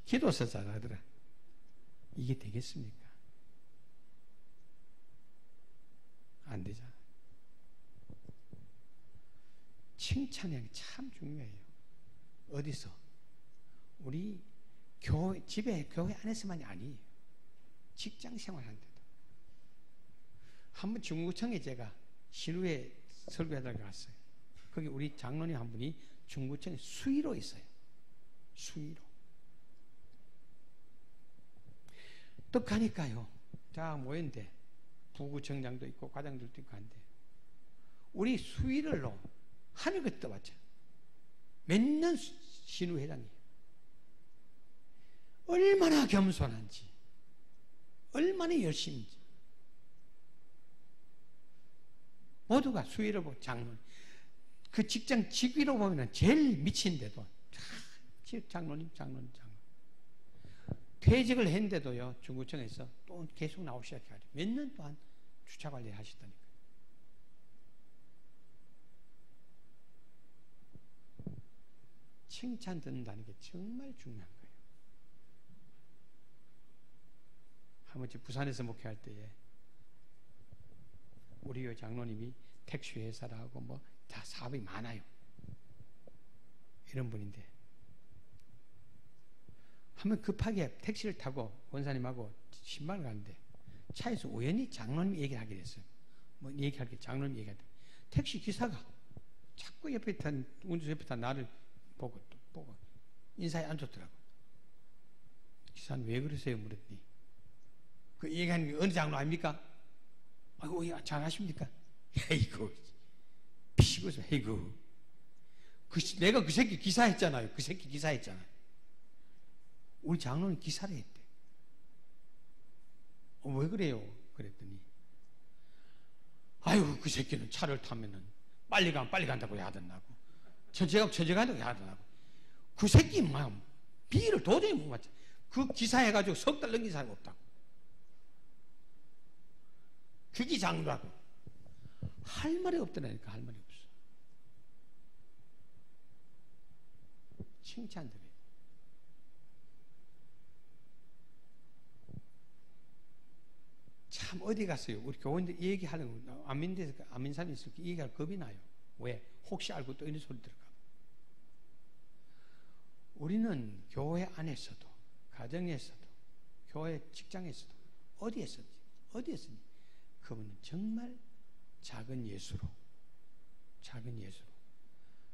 Speaker 1: 기도사 잘하더라. 이게 되겠습니까? 안 되잖아. 칭찬이 참 중요해요. 어디서? 우리 교회, 집에 교회 안에서만이 아니에요. 직장 생활하는데도. 한번 중구청에 제가 신우회 설교하다가 갔어요. 거기 우리 장로님 한 분이 중구청에 수의로 있어요. 수의로. 또 가니까요. 자, 모였는데 부구청장도 있고 과장들도 있고 한데 우리 수의를로 하늘을 떠봤죠. 몇 년 신우회장이에요. 얼마나 겸손한지, 얼마나 열심인지. 모두가 수위로 보고 장로님. 그 직장 직위로 보면 제일 미친데도 장로님. 퇴직을 했는데도요, 중구청에서 또 계속 나오셔야 돼요. 몇 년 동안 주차 관리 하시다니까. 칭찬 듣는다는 게 정말 중요한 거예요. 한 번쯤 부산에서 목회할 때에 우리 장로님이 택시 회사라고 뭐 다 사업이 많아요. 이런 분인데 한번 급하게 택시를 타고 원사님하고 신방을 가는데 차에서 우연히 장로님 얘기를 하게 됐어요. 뭐 얘기할 게 장로님 얘기할 때 택시 기사가 자꾸 옆에 탄 운전 옆에 탄 나를 보고 인사에 앉았더라고. 기사는 왜 그러세요? 물었더니 그 얘기하는 게 어느 장로 아닙니까? 아이고, 잘하십니까? 에이구, 피고서, 에이구. 내가 그 새끼 기사했잖아요. 그 새끼 기사했잖아요. 우리 장로는 기사를 했대. 왜 그래요? 그랬더니, 아유, 그 새끼는 차를 타면은 빨리 가면 빨리 간다고 해야 된다고. 천천히 간다고 해야 된다고. 그 새끼, 비를 도저히 못 맞죠. 그 기사해가지고 3달 넘긴 사람이 없다고. 그게 장로라고. 할 말이 없더라니까. 할 말이 없어. 칭찬드려요. 참 어디 갔어요? 우리 교원들 얘기하는 거 안민대에서 안민 사람이 있을 때 얘기할 겁이 나요. 왜? 혹시 알고 또 이런 소리 들을까 봐. 우리는 교회 안에서도 가정에서도 교회 직장에서도 어디에서든지 그분은 정말 작은 예수로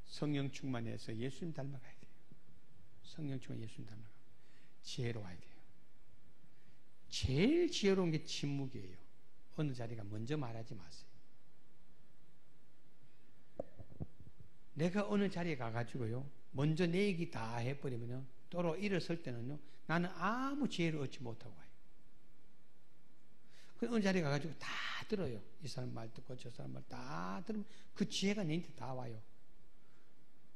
Speaker 1: 성령 충만해서 예수님 닮아가야 돼요. 성령 충만 예수님 닮아가고 지혜로워야 돼요. 제일 지혜로운 게 침묵이에요. 어느 자리가 먼저 말하지 마세요. 내가 어느 자리에 가가지고요 먼저 내 얘기 다 해버리면요. 또로 일어설 때는요. 나는 아무 지혜를 얻지 못하고 와요. 그 어느 자리에 가가지고 다 들어요. 이 사람 말 듣고 저 사람 말 다 들으면 그 지혜가 내한테 다 와요.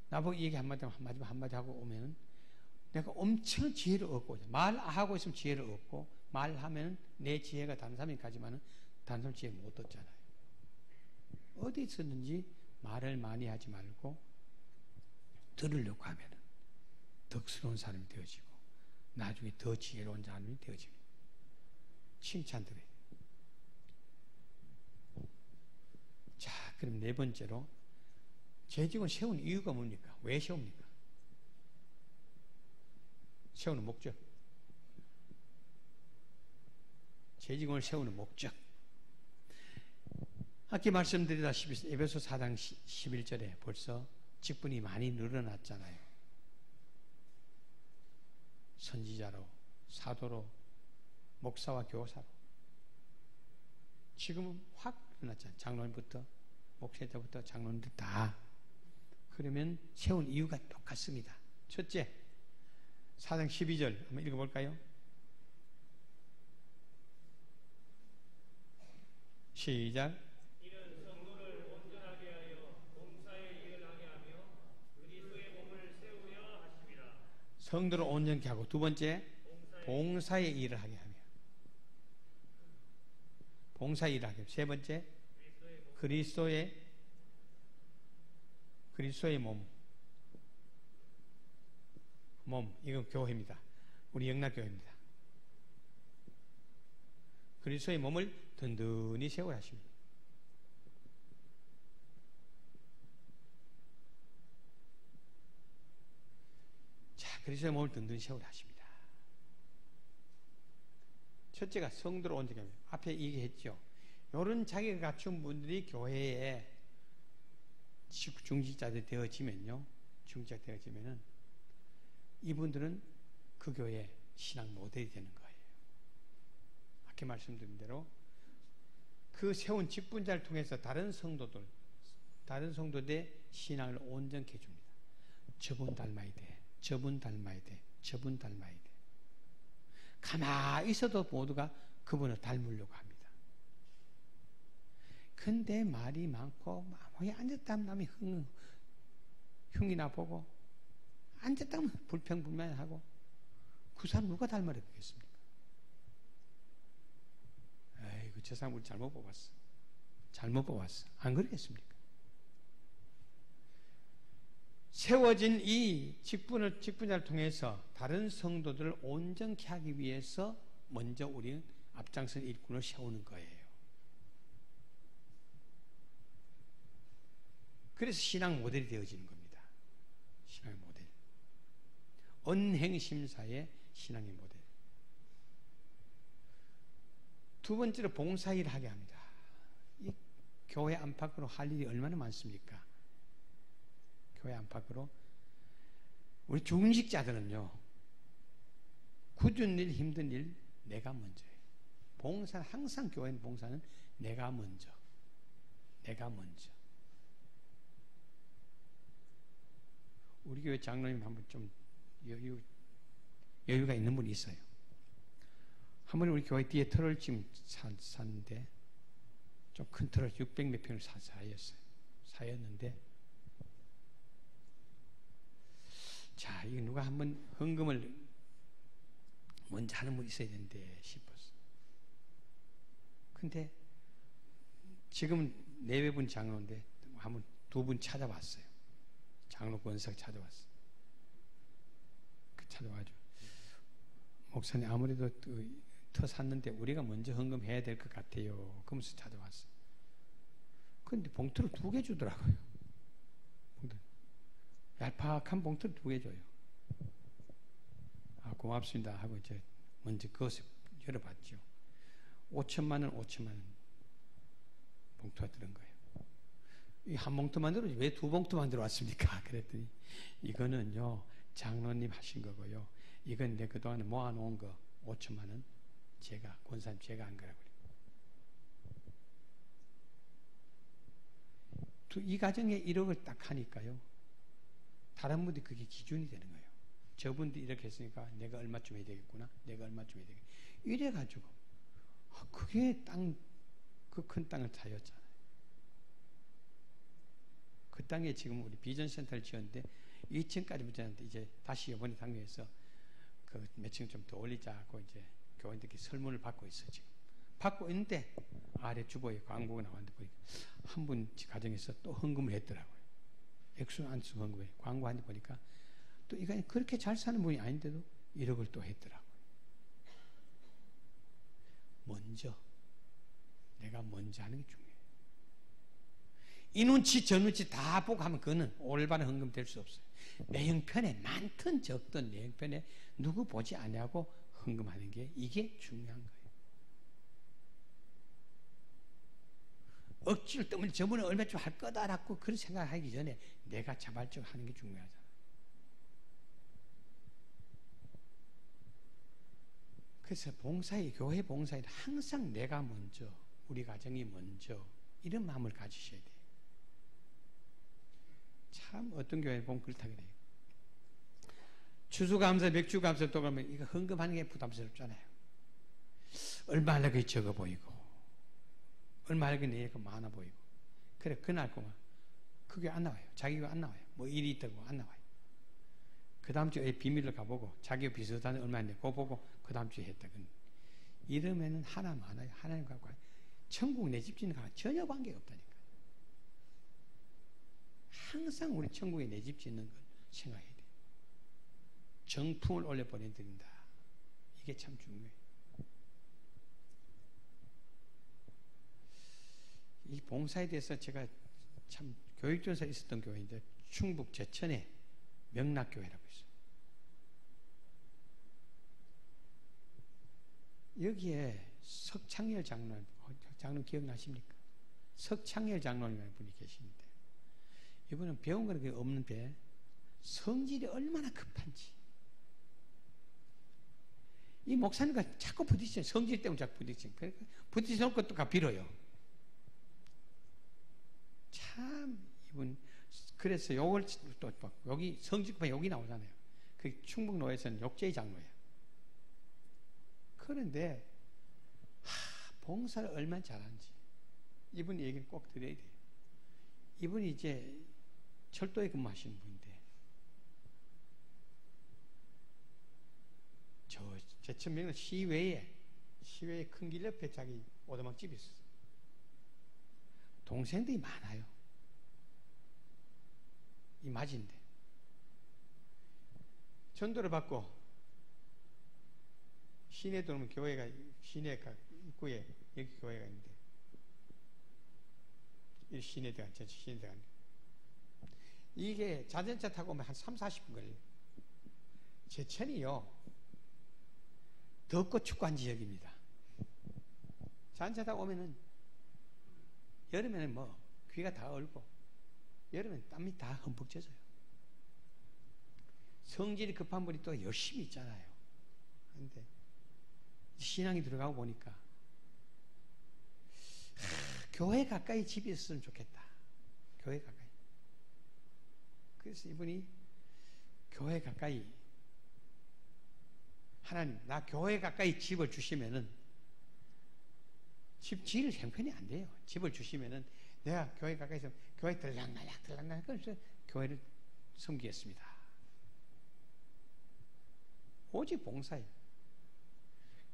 Speaker 1: 나보고 얘기 한마디 하고 오면은 내가 엄청 지혜를 얻고 말하고 있으면 지혜를 얻고 말하면 내 지혜가 다른 사람이 가지만은 다른 사람 지혜 못 얻잖아요. 어디 있었는지 말을 많이 하지 말고 들으려고 하면은 덕스러운 사람이 되어지고 나중에 더 지혜로운 사람이 되어집니다. 칭찬드려요. 자, 그럼 네 번째로 재직원 세운 이유가 뭡니까? 왜 세웁니까? 세우는 목적. 재직원을 세우는 목적. 아까 말씀드리다시피 에베소 4장 11절에 벌써 직분이 많이 늘어났잖아요. 선지자로, 사도로, 목사와 교사로. 지금은 확 늘어났잖아요. 장로님부터, 목회자부터 장로님들 다. 그러면 세운 이유가 똑같습니다. 첫째, 4장 12절 한번 읽어볼까요? 시작.
Speaker 2: 이는 성도를 온전하게 하여 봉사의 일을 하게 하며 그리스도의 몸을 세우려 하심이라.
Speaker 1: 성도를 온전케 하고 두 번째, 봉사의 일을 하게 하며 봉사의 일을 하게 하며 세 번째, 그리스도의 몸, 이건 교회입니다. 우리 영락교회입니다. 그리스도의 몸을 든든히 세우라 하십니다. 자, 그리스도의 몸을 든든히 세우라 하십니다. 첫째가 성도를 온전케 하며 앞에 얘기했죠. 이런 자기가 갖춘 분들이 교회에 중직자들 되어지면요. 중직자 되어지면은 이분들은 그 교회 신앙 모델이 되는 거예요. 아까 말씀드린 대로 그 세운 직분자를 통해서 다른 성도들의 신앙을 온전케 해줍니다. 저분 닮아야 돼. 저분 닮아야 돼. 저분 닮아야 돼. 가만히 있어도 모두가 그분을 닮으려고 합니다. 근데 말이 많고 마음에 앉았다 하면 남이 흉이나 보고 앉았다 하면 불평불만하고 그 사람 누가 닮아야 되겠습니까? 아이고 저 사람 우리 잘못 뽑았어. 잘못 뽑았어. 안 그러겠습니까? 세워진 이 직분자를 통해서 다른 성도들을 온전케 하기 위해서 먼저 우리는 앞장선 일꾼을 세우는 거예요. 그래서 신앙 모델이 되어지는 겁니다. 신앙의 모델. 언행심사의 신앙의 모델. 두 번째로 봉사일을 하게 합니다. 이 교회 안팎으로 할 일이 얼마나 많습니까? 교회 안팎으로 우리 중직자들은요. 굳은 일, 힘든 일 내가 먼저예요. 봉사는 항상 교회는 봉사는 내가 먼저. 우리 교회 장로님 한번 좀 여유가 있는 분이 있어요. 한 번에 우리 교회 뒤에 터를 지금 샀는데 좀 큰 터를 600 몇 평을 사였는데 자, 이거 누가 한번 헌금을 먼저 하는 분이 있어야 되는데 싶었어. 근데 지금 4분 장로인데 한번 2분 찾아봤어요. 장로 권석 찾아왔어. 찾아와가지고 목사님 아무래도 터 샀는데 우리가 먼저 헌금해야 될 것 같아요. 그러면서 찾아왔어. 근데 봉투를 2개 주더라고요. 얄팍한 봉투를 2개 줘요. 아 고맙습니다 하고 이제 먼저 그것을 열어봤죠. 5천만 원 봉투가 들은 거예요. 이 한 봉투만 들어오지 왜 2봉투만 들어왔습니까? 그랬더니 이거는요 장로님 하신 거고요. 이건 내 그동안에 모아놓은 거 5천만 원 권사님 제가 한 거라고 그래요. 이 가정에 1억을 딱 하니까요. 다른 분들이 그게 기준이 되는 거예요. 저분들이 이렇게 했으니까 내가 얼마쯤 해야 되겠구나. 내가 얼마쯤 해야 되겠구나. 이래가지고 그게 그 큰 땅을 사였잖아요. 그 땅에 지금 우리 비전센터를 지었는데 2층까지 붙였는데 이제 다시 이번에 당뇨에서 그 몇 층 좀 더 올리자고 이제 교인들께 설문을 받고 있어 지금. 받고 있는데 아래 주보에 광고가 나왔는데 보니까 한 분 가정에서 또 헌금을 했더라고요. 액수안수 헌금에 광고하는데 보니까 또 이간이 그렇게 잘 사는 분이 아닌데도 1억을 또 했더라고요. 내가 먼저 하는 게 중요해요. 이 눈치 저 눈치 다 보고 하면 그거는 올바른 헌금 될 수 없어요. 내 형편에 많든 적든 내 형편에 누구 보지 않냐고 헌금하는 게 이게 중요한 거예요. 억지를 때문에 저번에 얼마쯤 할 거다라고 그런 생각하기 전에 내가 자발적으로 하는 게 중요하잖아. 그래서 교회 봉사에 항상 내가 먼저, 우리 가정이 먼저 이런 마음을 가지셔야 돼요. 참 어떤 교회에 보면 그렇다게 돼요. 추수감사, 맥주감사 또 가면 이거 헌금하는 게 부담스럽잖아요. 얼마 하려고 적어 보이고 얼마 하려고 내니까 많아 보이고 그래 그날 동안 그게 안 나와요. 자기가 안 나와요. 뭐 일이 있다고 안 나와요. 그 다음 주에 비밀로 가보고 자기가 비슷한 얼마 했는데 그거 보고 그 다음 주에 했다. 이러면은 하나 많아요. 하나님과 천국 내 집 짓는 거랑 전혀 관계가 없다니까. 항상 우리 천국에 내 집 짓는 걸 생각해야 돼요. 정품을 올려 보내드린다. 이게 참 중요해요. 이 봉사에 대해서 제가 참 교육전사에 있었던 교회인데 충북 제천에 명락교회라고 있어요. 여기에 석창열 장로님 기억나십니까? 석창열 장로님이라는 분이 계시는데 이분은 배운 건 그게 없는데 성질이 얼마나 급한지 이 목사님과 자꾸 부딪혀요. 성질 때문에 자꾸 부딪혀요. 부딪혀놓은 것도 다 빌어요. 참 이분 그래서 욕을 또 여기 성직급한 욕이 나오잖아요. 그 충북노회에서는 욕제의 장로예요. 그런데 봉사를 얼마나 잘하는지 이분 얘기를 꼭 드려야 돼요. 이분이 이제 철도에 근무하시는 분인데 저 제천명로 시외에 큰 길 옆에 자기 오두막집이 있었어요. 동생들이 많아요. 이 맞인데 전도를 받고 시내 들어오면 교회가 시내 입구에 여기 교회가 있는데 이 시내 들어간 시내 들어간 이게 자전차 타고 오면 한 3-40분 걸려요. 제천이요 덥고 축구한 지역입니다. 자전차 타고 오면은 여름에는 뭐 귀가 다 얼고 여름엔 땀이 다 흠뻑 젖어요. 성질이 급한 분이 또 열심히 있잖아요. 그런데 신앙이 들어가고 보니까 교회 가까이 집이 있었으면 좋겠다. 교회 가까이. 그래서 이분이 교회 가까이 하나님 나 교회 가까이 집을 주시면은 집 지을 형편이 안 돼요. 집을 주시면은 내가 교회 가까이 있으면 교회 들락날락 그래서 교회를 섬기겠습니다. 오직 봉사예요.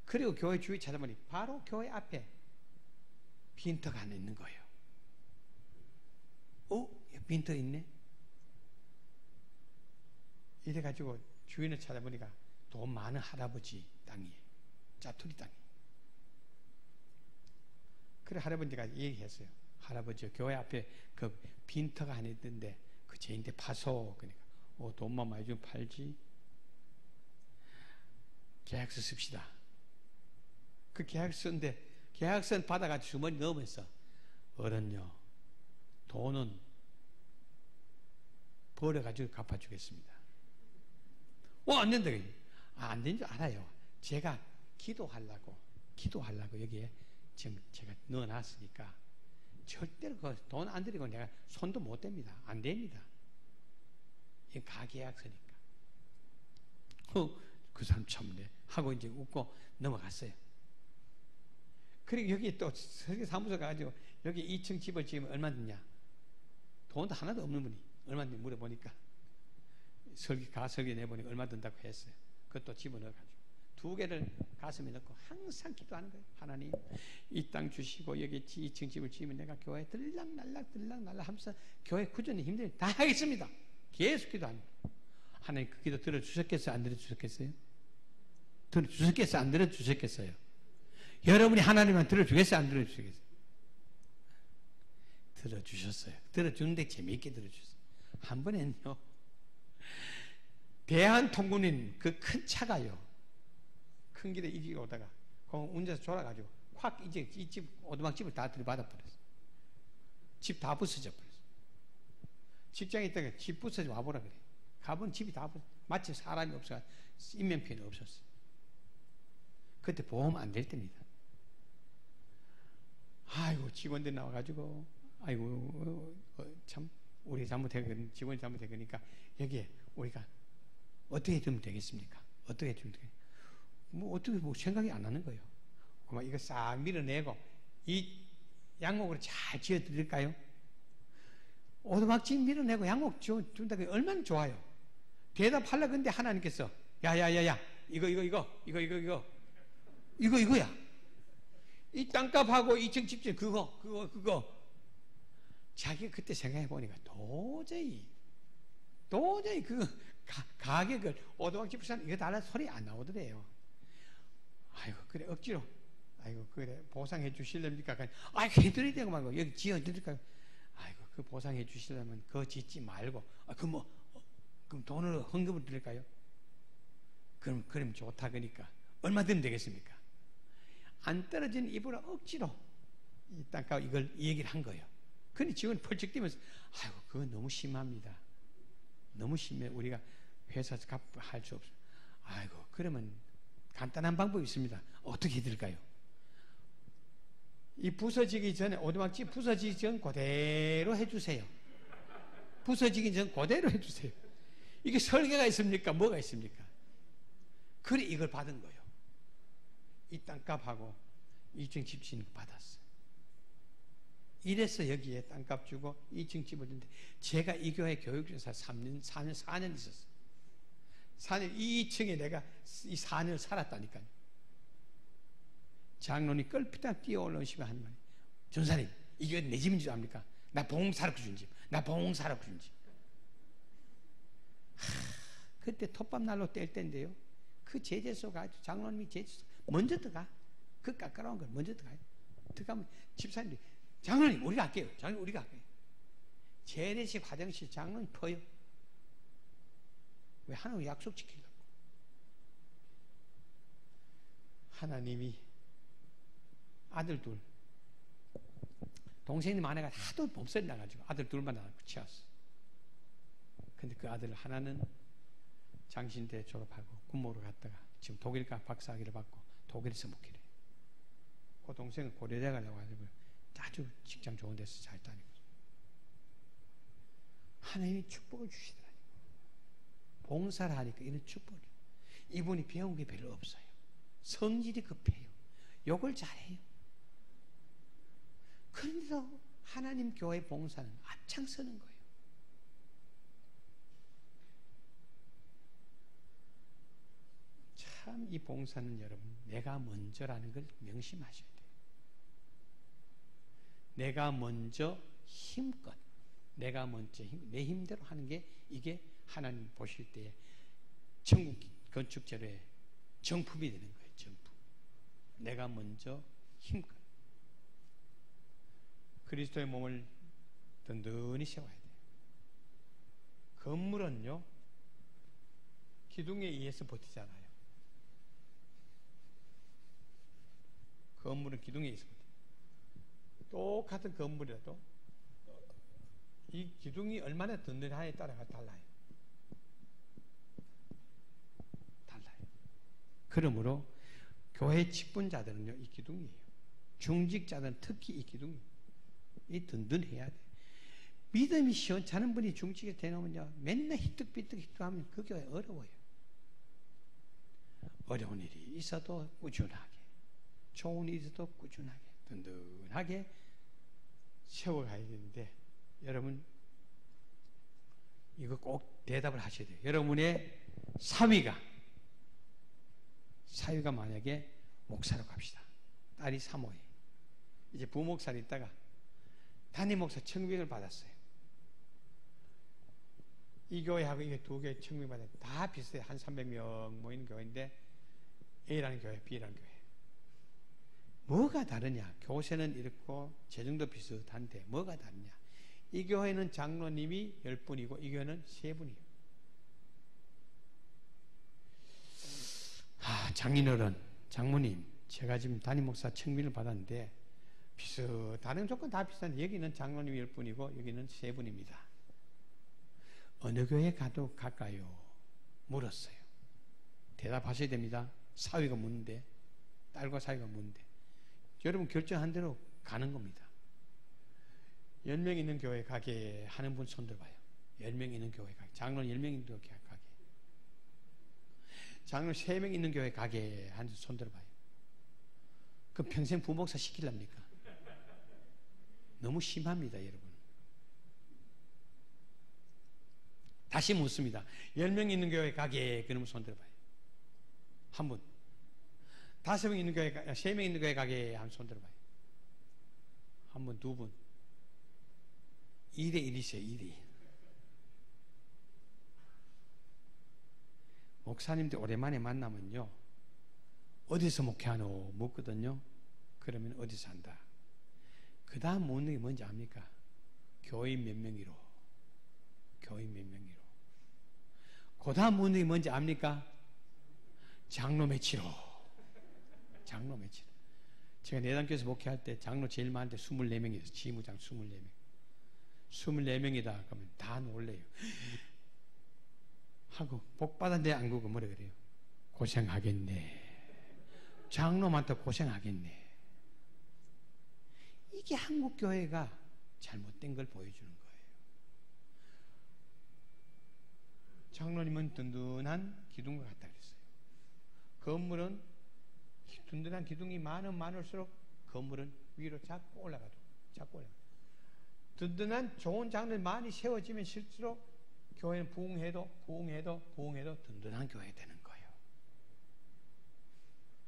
Speaker 1: 그리고 교회 주위 찾아보니 바로 교회 앞에 빈터가 하나 있는 거예요. 빈터 있네? 이래가지고 주인을 찾아보니까 돈 많은 할아버지 땅이에요. 짜투리 땅이. 그래 할아버지가 얘기했어요. 할아버지 교회 앞에 그 빈터가 하나 있던데 그 제인데 파소. 그러니까 돈만 많이 좀 팔지. 계약서 씁시다. 그 계약서인데 계약서 받아가지고 주머니 넣으면서 어른요 돈은 벌어가지고 갚아주겠습니다. 안 된다. 안 된 줄 알아요. 제가 기도하려고 여기에 지금 제가 넣어놨으니까 절대로 그 돈 안 드리고 내가 손도 못 댑니다. 안 됩니다. 이 가계약서니까. 그 사람 참네 하고 이제 웃고 넘어갔어요. 그리고 여기 또 설계사무소 가가지고 여기 2층 집을 지으면 얼마 드냐? 돈도 하나도 없는 분이 얼마 드냐 물어보니까 설계 내보니까 얼마 든다고 했어요. 그것도 집어넣어가지고 2개를 가슴에 넣고 항상 기도하는 거예요. 하나님 이 땅 주시고 여기 2층 집을 지으면 내가 교회 들락날락 하면서 교회 구전에 힘들게 다 하겠습니다. 계속 기도하는 거예요. 하나님 그 기도 들어주셨겠어요? 안 들어주셨겠어요? 들어주셨겠어요? 안 들어주셨겠어요? 여러분이 하나님만 들어주겠어요? 안 들어주시겠어요? 들어주셨어요. 들어주는데 재미있게 들어주셨어요. 한 번에는요 대한통군인 그 큰 차가요 큰 길에 이 길에 오다가 운전해서 졸아가지고 확 이제 이 집 오두막집을 다 들이받아 버렸어. 집 다 부서져 버렸어. 직장에 있다가 집 부서져 와보라 그래. 가본 집이 다 부서져. 마치 사람이 없어 인명피해는 없었어. 그때 보험 안 될 때입니다. 아이고 직원들 나와가지고 아이고 참 우리 잘못했거든. 직원이 잘못했으니까 여기에 우리가 어떻게 해주면 되겠습니까? 어떻게 해주면 되겠습니까? 어떻게 생각이 안 나는 거예요. 그만 이거 싹 밀어내고 이 양목으로 잘 지어 드릴까요? 오두막집 밀어내고 양목 준다 그 얼마나 좋아요. 대답하려고 근데 하나님께서 야야야야 이거야. 이 땅값하고 2층 집집 그거 자기가 그때 생각해 보니까 도저히 그 가격을 오두막집 부산 이거 달라 소리 안 나오더래요. 아이고 그래 억지로 아이고 그래 보상해 주실랍니까? 아이고 해드려야 되고 말고 여기 지어 드릴까요? 아이고 그 보상해 주시려면 그거 짓지 말고 그럼 돈으로 헌금을 드릴까요? 그럼 좋다 그러니까 얼마 드리면 되겠습니까? 안 떨어진 입으로 억지로 이 땅값 이걸 이 얘기를 한 거예요. 그러니 직원이 펄쩍 뛰면서 아이고 그건 너무 심합니다. 너무 심해 우리가 회사에서 갚을 수 없어요. 아이고 그러면 간단한 방법이 있습니다. 어떻게 해드릴까요? 이 부서지기 전에 오두막집 부서지기 전 그대로 해주세요. 부서지기 전 그대로 해주세요. 이게 설계가 있습니까? 뭐가 있습니까? 그래 이걸 받은 거예요. 이 땅값하고 2층 집 짓는 거 받았어요. 이래서 여기에 땅값 주고 2층 집을 줬는데 제가 이 교회 교육조사 4년 있었어요. 4년, 이 2층에 내가 이 4년을 살았다니까요. 장로님 껄피딱 뛰어 올라오시면 하는 말이에요. 전사님, 이 교회 내 집인 줄 압니까? 나 봉사라고 준 집. 그때 톱밥난로 뗄 때인데요. 그 제재소가 장로님이 제재소 먼저 들어가. 그 깎아놓은 걸 먼저 들어가요. 들어가면 집사님들이 장로님 우리가 할게요. 장로님 우리가 할게요. 재래식 화장실 장로님 퍼요. 왜? 하나님 약속 지키려고. 하나님이 아들 둘 동생님 아내가 하도 몸살이 나가지고 아들 둘만 낳고 치웠어. 근데 그 아들 하나는 장신대 졸업하고 군목으로 갔다가 지금 독일과 박사학위를 받고 독일에서 목회를 해요. 그 동생은 고려대 가려고 가지고 아주 직장 좋은 데서 잘 다니고 하나님이 축복을 주시더라고요. 봉사를 하니까 이런 축복을. 이분이 배운 게 별로 없어요. 성질이 급해요. 욕을 잘해요. 그런데도 하나님 교회 봉사는 앞장서는 거예요. 참 이 봉사는 여러분 내가 먼저라는 걸 명심하셔야 돼요. 내가 먼저 힘껏 내가 먼저 내 힘대로 하는 게 이게 하나님 보실 때에 천국 건축 재료의 정품이 되는 거예요. 정품. 내가 먼저 힘껏 그리스도의 몸을 든든히 세워야 돼요. 건물은요 기둥에 의해서 버티잖아요. 건물은 기둥에 의해서 버텨요. 똑같은 건물이라도 이 기둥이 얼마나 든든하냐에 따라 달라요. 그러므로 교회 직분자들은요 이 기둥이에요. 중직자들은 특히 이 기둥이에요. 이 든든해야 돼. 믿음이 시원찮은 분이 중직에 되놓으면요, 맨날 히뜩비뜩 하면 그 교회 어려워요. 어려운 일이 있어도 꾸준하게, 좋은 일이 있어도 꾸준하게, 든든하게 세워가야 되는데, 여러분 이거 꼭 대답을 하셔야 돼요. 여러분의 사위가 만약에 목사로 갑시다. 딸이 사모예요. 이제 부목사로 있다가 담임 목사 청빙을 받았어요. 이 교회하고 이게 두 교회 청빙 받았어요. 다 비슷해요. 한 300명 모이는 교회인데 A라는 교회, B라는 교회. 뭐가 다르냐? 교세는 이렇고 재정도 비슷한데 뭐가 다르냐? 이 교회는 장로님이 10분이고 이 교회는 3분이에요. 장인어른, 장모님, 제가 지금 담임 목사 청빙을 받았는데 다른 조건 다 비슷한데 여기는 장로님이 10분이고 여기는 3분입니다. 어느 교회 가도 갈까요? 물었어요. 대답하셔야 됩니다. 사위가 묻는데, 딸과 사위가 묻는데, 여러분 결정한 대로 가는 겁니다. 10명 있는 교회 가게 하는 분 손 들어봐요. 10명 있는 교회 가게. 장로는 10명 있는 교회 가게. 장로 3명 있는 교회 가게 하는 손 들어봐요. 그럼 평생 부목사 시키랍니까? 너무 심합니다, 여러분. 다시 묻습니다. 10명 있는 교회 가게, 그러면 손 들어봐요. 한 분. 5명 있는 교회, 3명 있는 교회 가게 하면 손 들어봐요. 한 분, 2분. 2대 1이세요, 2대 1. 목사님들 오랜만에 만나면요, 어디서 목회하노? 묻거든요. 그러면 어디서 한다? 그 다음 묻는 게 뭔지 압니까? 교인 몇 명이로. 교인 몇 명이로. 그 다음 묻는 게 뭔지 압니까? 장로 몇이로. 장로 몇이로. 제가 내단교에서 목회할 때 장로 제일 많을 때 24명이었어요. 지무장 24명. 24명이다. 그러면 다 놀래요. 하고 복 받았는데 안 구고 뭐라 그래요? 고생하겠네. 장로 많다 고생하겠네. 이게 한국 교회가 잘못된 걸 보여주는 거예요. 장로님은 든든한 기둥과 같다 그랬어요. 건물은 든든한 기둥이 많을수록 건물은 위로 자꾸 올라가도 자꾸 올라가도 든든한 좋은 장로들이 많이 세워지면 실수록 교회는 부흥해도 든든한 교회가 되는 거예요.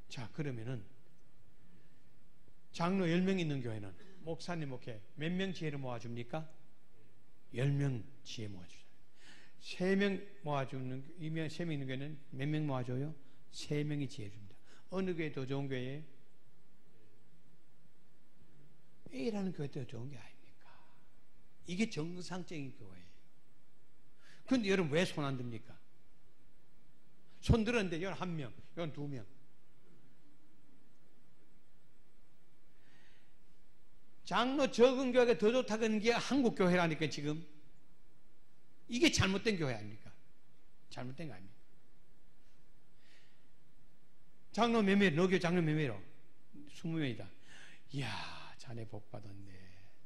Speaker 1: 자, 그러면은 장로 10명 있는 교회는 목사님 목회 몇 명 지혜를 모아줍니까? 10명 지혜 모아주죠. 3명 모아주는, 3명 있는 교회는 몇 명 모아줘요? 3명이 지혜 줍니다. 어느 교회 더 좋은 교회예요? A라는 교회가 더 좋은 게 아닙니까? 이게 정상적인 교회예요. 그런데 여러분 왜 손 안 듭니까? 손 들었는데 이건 1명, 이건 2명. 장로 적은 교회가 더 좋다는 게 한국 교회라니까 지금. 이게 잘못된 교회 아닙니까? 잘못된 거 아닙니까? 장로 몇 명, 너 교회 장로 몇 명이로? 20명이다. 이야, 자네 복 받았네.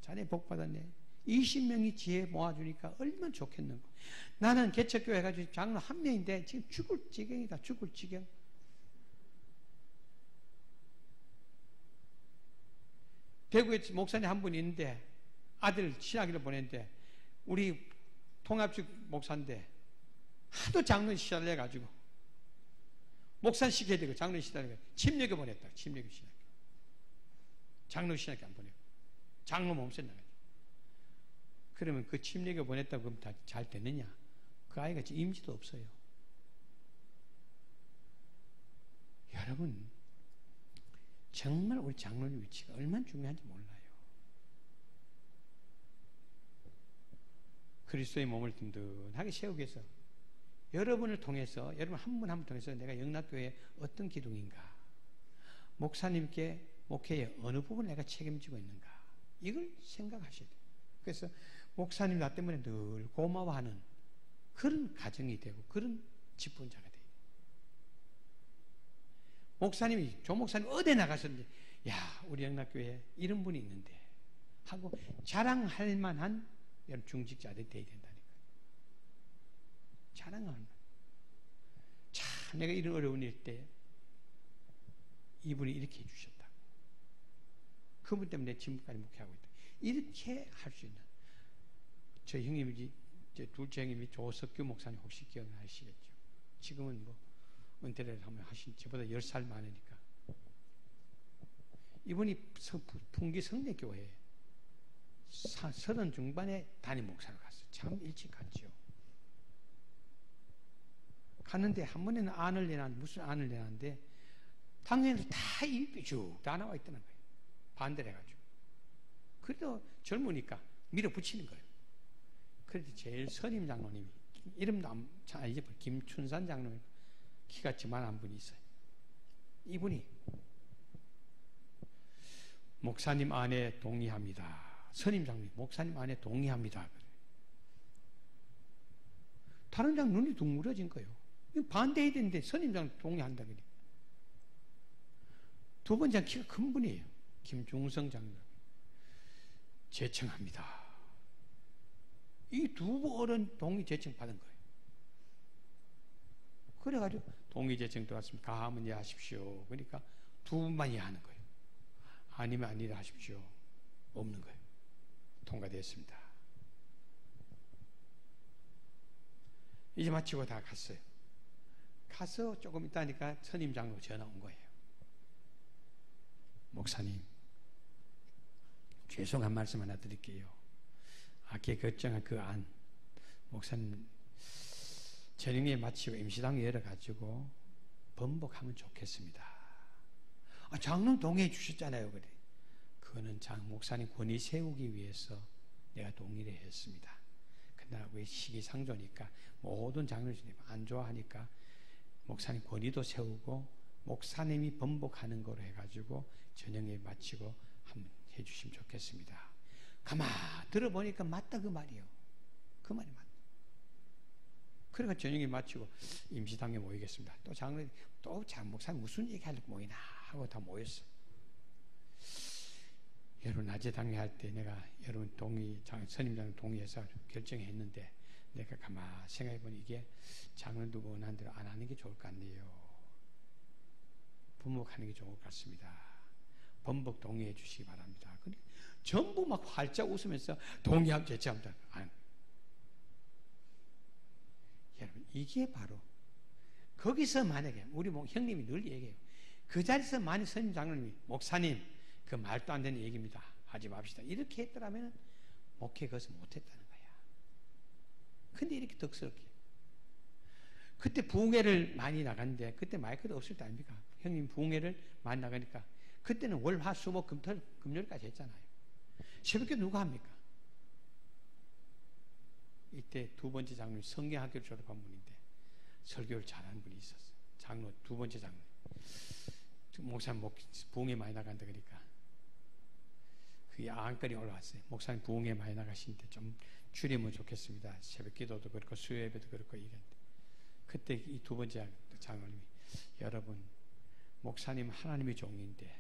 Speaker 1: 자네 복 받았네. 20명이 지혜 모아주니까 얼마나 좋겠는가. 나는 개척교회 가지고 장로 1명인데 지금 죽을 지경이다. 죽을 지경. 대구에 목사님 한 분이 있는데 아들 신학기를 보냈는데 우리 통합식 목사인데 하도 장로 시달려가지고 목사 시켜야 되고 장로 시달려가지고 침례교 보냈다. 침례교 신학교. 장로 신학교 안 보내고 장로 몸세 나가지. 그러면 그 침례교 보냈다고 그러면 다 잘 되느냐? 그 아이가 임지도 없어요. 여러분, 정말 우리 장로님 위치가 얼마나 중요한지 몰라요. 그리스도의 몸을 든든하게 세우기 위해서 여러분을 통해서, 여러분 한 분 한 분 통해서 내가 영락교회의 어떤 기둥인가, 목사님께 목회의 어느 부분을 내가 책임지고 있는가, 이걸 생각하셔야 돼요. 그래서 목사님 나 때문에 늘 고마워하는 그런 가정이 되고 그런 직분자가 돼요. 목사님이, 조 목사님 어디 나가셨는데 야, 우리 영락교회에 이런 분이 있는데 하고 자랑할 만한 여러분 중직자들이 돼야 된다니까. 자랑하는 거예요. 참 내가 이런 어려운 일 때 이분이 이렇게 해주셨다. 그분 때문에 지금까지 목회하고 있다. 이렇게 할 수 있는 저희 형님이 제 둘째 형님이 조석규 목사님 혹시 기억나시겠죠? 지금은 뭐 은퇴를 하면 하신 저보다 10살 많으니까 이분이 풍기 성내교회에 30 중반에 담임 목사로 갔어요. 참 일찍 갔죠. 갔는데 한 번에는 안을 내놨는데 무슨 안을 내놨는데 당연히 다 입이 쭉 다 나와 있다는 거예요. 반대를 해가지고. 그래도 젊으니까 밀어붙이는 거예요. 그래도 제일 선임 장로님이 이름도 안 잊어버려. 김춘산 장로님 키가 지만한 분이 있어요. 이분이 목사님 안에 동의합니다. 선임 장로님 목사님 안에 동의합니다. 다른 장 눈이 둥그러진 거예요. 반대해야 되는데 선임 장로님 동의한다 그래. 두 번째 키가 큰 분이에요. 김중성 장로님 제청합니다. 이 두 분은 동의 제청 받은 거예요. 그래가지고 동의 제청 들어왔으면 가하면 예 하십시오. 그러니까 두 분만 예 하는 거예요. 아니면 아니라 하십시오. 없는 거예요. 통과됐습니다. 이제 마치고 다 갔어요. 가서 조금 있다니까 선임 장로 전화 온 거예요. 목사님, 죄송한 말씀 하나 드릴게요. 아까 결정한 그 안, 목사님 저녁에 마치고 임시당 열어가지고 번복하면 좋겠습니다. 아, 장로는 동의해 주셨잖아요. 그래. 그거는 목사님 권위 세우기 위해서 내가 동의를 했습니다. 그러나 왜 시기상조니까 모든 장로님이 안 좋아하니까 목사님 권위도 세우고 목사님이 번복하는 거로 해가지고 저녁에 마치고 한번 해주시면 좋겠습니다. 가만 들어보니까 맞다 그 말이요. 그 말이 맞다. 그래가 저녁에 마치고 임시당에 모이겠습니다. 또 장로님 또 목사님 무슨 얘기하려고 모이나 하고 다 모였어요. 여러분 낮에 당회할 때 내가 여러분 선임장 동의해서 결정했는데 내가 가만 생각해보니 이게 장로도 원하는 대로 안 하는 게 좋을 것 같네요. 번복하는 게 좋을 것 같습니다. 번복 동의해 주시기 바랍니다. 근데 전부 막 활짝 웃으면서 동의하면 제치합니다. 여러분 이게 바로 거기서 만약에 우리 형님이 늘 얘기해요. 그 자리에서 만약 선임 장로님이 목사님 그 말도 안 되는 얘기입니다. 하지 맙시다. 이렇게 했더라면 목회 그것을 못했다는 거야. 근데 이렇게 덕스럽게 그때 부흥회를 많이 나갔는데 그때 마이크도 없을 때 아닙니까? 형님 부흥회를 많이 나가니까 그때는 월, 화, 수, 목, 금요일까지 했잖아요. 새벽에 누가 합니까? 이때 두 번째 장로님 성경학교를 졸업한 분인데 설교를 잘하는 분이 있었어요. 장로 두 번째 장로님. 목사님 부흥회 많이 나간다 그러니까 그게 안건이 올라왔어요. 목사님 부흥회 많이 나가시는데 좀 줄이면 좋겠습니다. 새벽 기도도 그렇고 수요 예배도 그렇고 이랬는데 그때 이 두 번째 장로님이 여러분 목사님 하나님의 종인데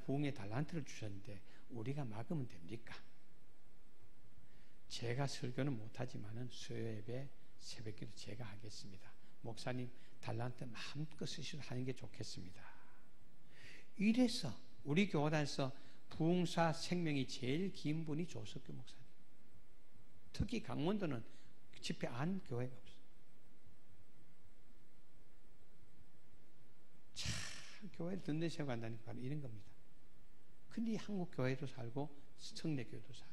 Speaker 1: 부흥회 달란트를 주셨는데 우리가 막으면 됩니까? 제가 설교는 못하지만은 수요 예배 새벽 기도 제가 하겠습니다. 목사님 달란트 마음껏 쓰시고 하는 게 좋겠습니다. 이래서 우리 교단에서 부흥사 생명이 제일 긴 분이 조석규 목사님. 특히 강원도는 집회 안 교회가 없어요. 참 교회를 든든히 세워간다는 게 바로 이런 겁니다. 근데 한국 교회도 살고 성내교회도 살고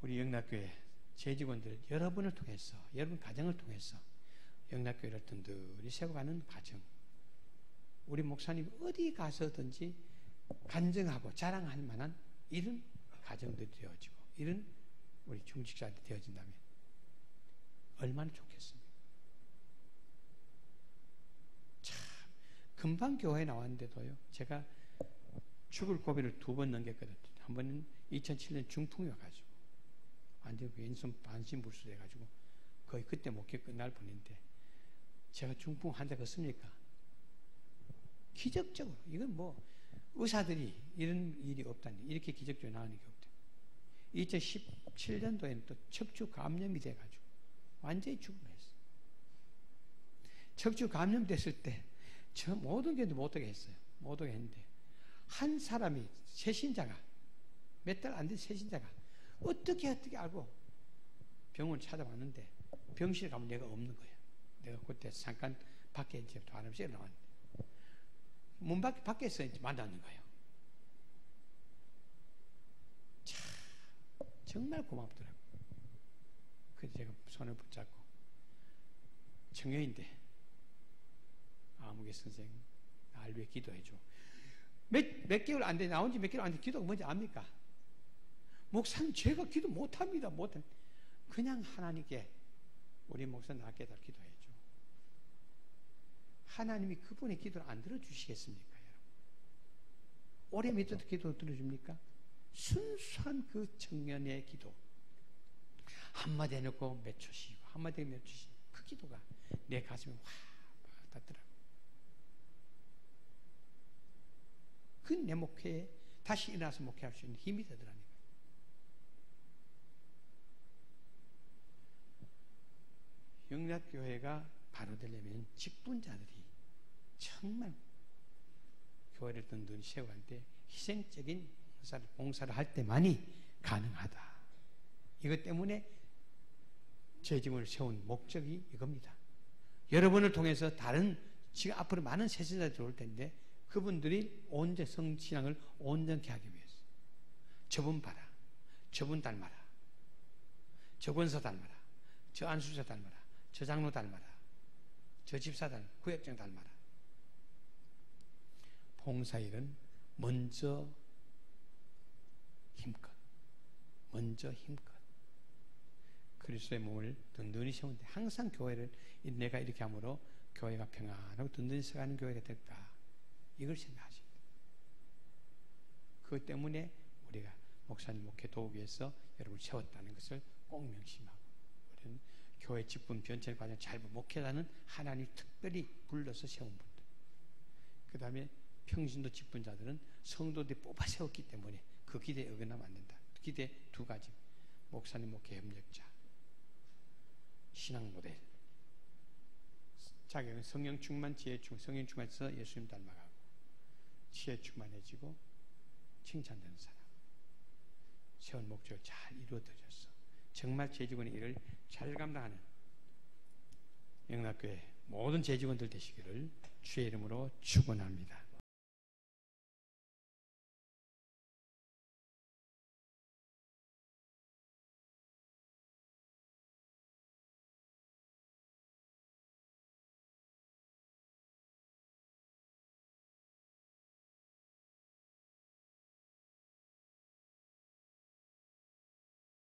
Speaker 1: 우리 영락교회 재직원들 여러분을 통해서 여러분 가정을 통해서 영락교회를 든든히 세워가는 과정 우리 목사님 어디 가서든지 간증하고 자랑할 만한 이런 가정들이 되어지고 이런 우리 중직자들이 되어진다면 얼마나 좋겠습니까? 참 금방 교회에 나왔는데도요 제가 죽을 고비를 2번 넘겼거든요. 한 번은 2007년 중풍이 와가지고 완전 왼손 반신불수 돼가지고 거의 그때 목회 끝날 뻔했는데 제가 중풍 환자가 없습니까? 기적적으로 이건 뭐 의사들이 이런 일이 없다니, 이렇게 기적적으로 나오는 게 없다. 2017년도에는 또 척추 감염이 돼가지고 완전히 죽음을 했어. 척추 감염됐을 때 저 모든 게 못 오게 했어요. 못 오게 했는데 한 사람이, 세신자가, 몇 달 안 된 세신자가 어떻게 알고 병원 찾아왔는데 병실에 가면 내가 없는 거예요. 내가 그때 잠깐 밖에 이제 바람쐬러 나왔는데 문 밖에서 이제 만났는 거예요. 참 정말 고맙더라고요. 그래서 제가 손을 붙잡고, 청년인데 아무개 선생 날 위해 기도해줘. 몇 개월 안 돼, 나온 지 몇 개월 안 돼, 기도가 뭔지 압니까? 목사님 제가 기도 못합니다. 그냥 하나님께 우리 목사 나 깨달아 기도해줘. 하나님이 그분의 기도를 안 들어주시겠습니까? 여러분? 오래 믿어도 기도 들어줍니까? 순수한 그 청년의 기도, 한마디 해놓고 몇 초 쉬고 한마디 몇 초 쉬고, 그 기도가 내 가슴에 확 닿더라고요. 그 내 목회에 다시 일어나서 목회할 수 있는 힘이 되더라니까요. 영락교회가 바로 되려면 직분자들이 정말 교회를 든든히 세워갈 때 희생적인 봉사를 할 때만이 가능하다. 이것 때문에 재직을 세운 목적이 이겁니다. 여러분을 통해서 다른, 지금 앞으로 많은 세신자들이 들어올 텐데 그분들이 성신앙을 온전케 하기 위해서 저분 봐라, 저분 닮아라, 저 권사 닮아라, 저 안수사 닮아라, 저 장로 닮아라, 저 집사 닮아라, 구역장 닮아라. 봉사일은 먼저 힘껏 그리스도의 몸을 든든히 세우는데, 항상 교회를 내가 이렇게 함으로 교회가 평안하고 든든히 서가는 교회가 될까, 이걸 생각하십니다. 그것 때문에 우리가 목사님 목회 도우기 위해서 여러분을 세웠다는 것을 꼭 명심하고, 우리는 교회 직분 변천 과정 잘 목회자는 하나님이 특별히 불러서 세운 분들, 그 다음에 평신도 직분자들은 성도들이 뽑아 세웠기 때문에 그 기대에 어긋나면 안 된다. 기대 두 가지: 목사님 목회 협력자, 신앙 모델, 자격은 성령 충만, 지혜 충만, 성령 충만해서 예수님 닮아가고 지혜 충만해지고 칭찬되는 사람, 세운 목적을 잘 이루어드렸어. 정말 재직원의 일을 잘 감당하는 영락교회 모든 재직원들 되시기를 주의 이름으로 축원합니다.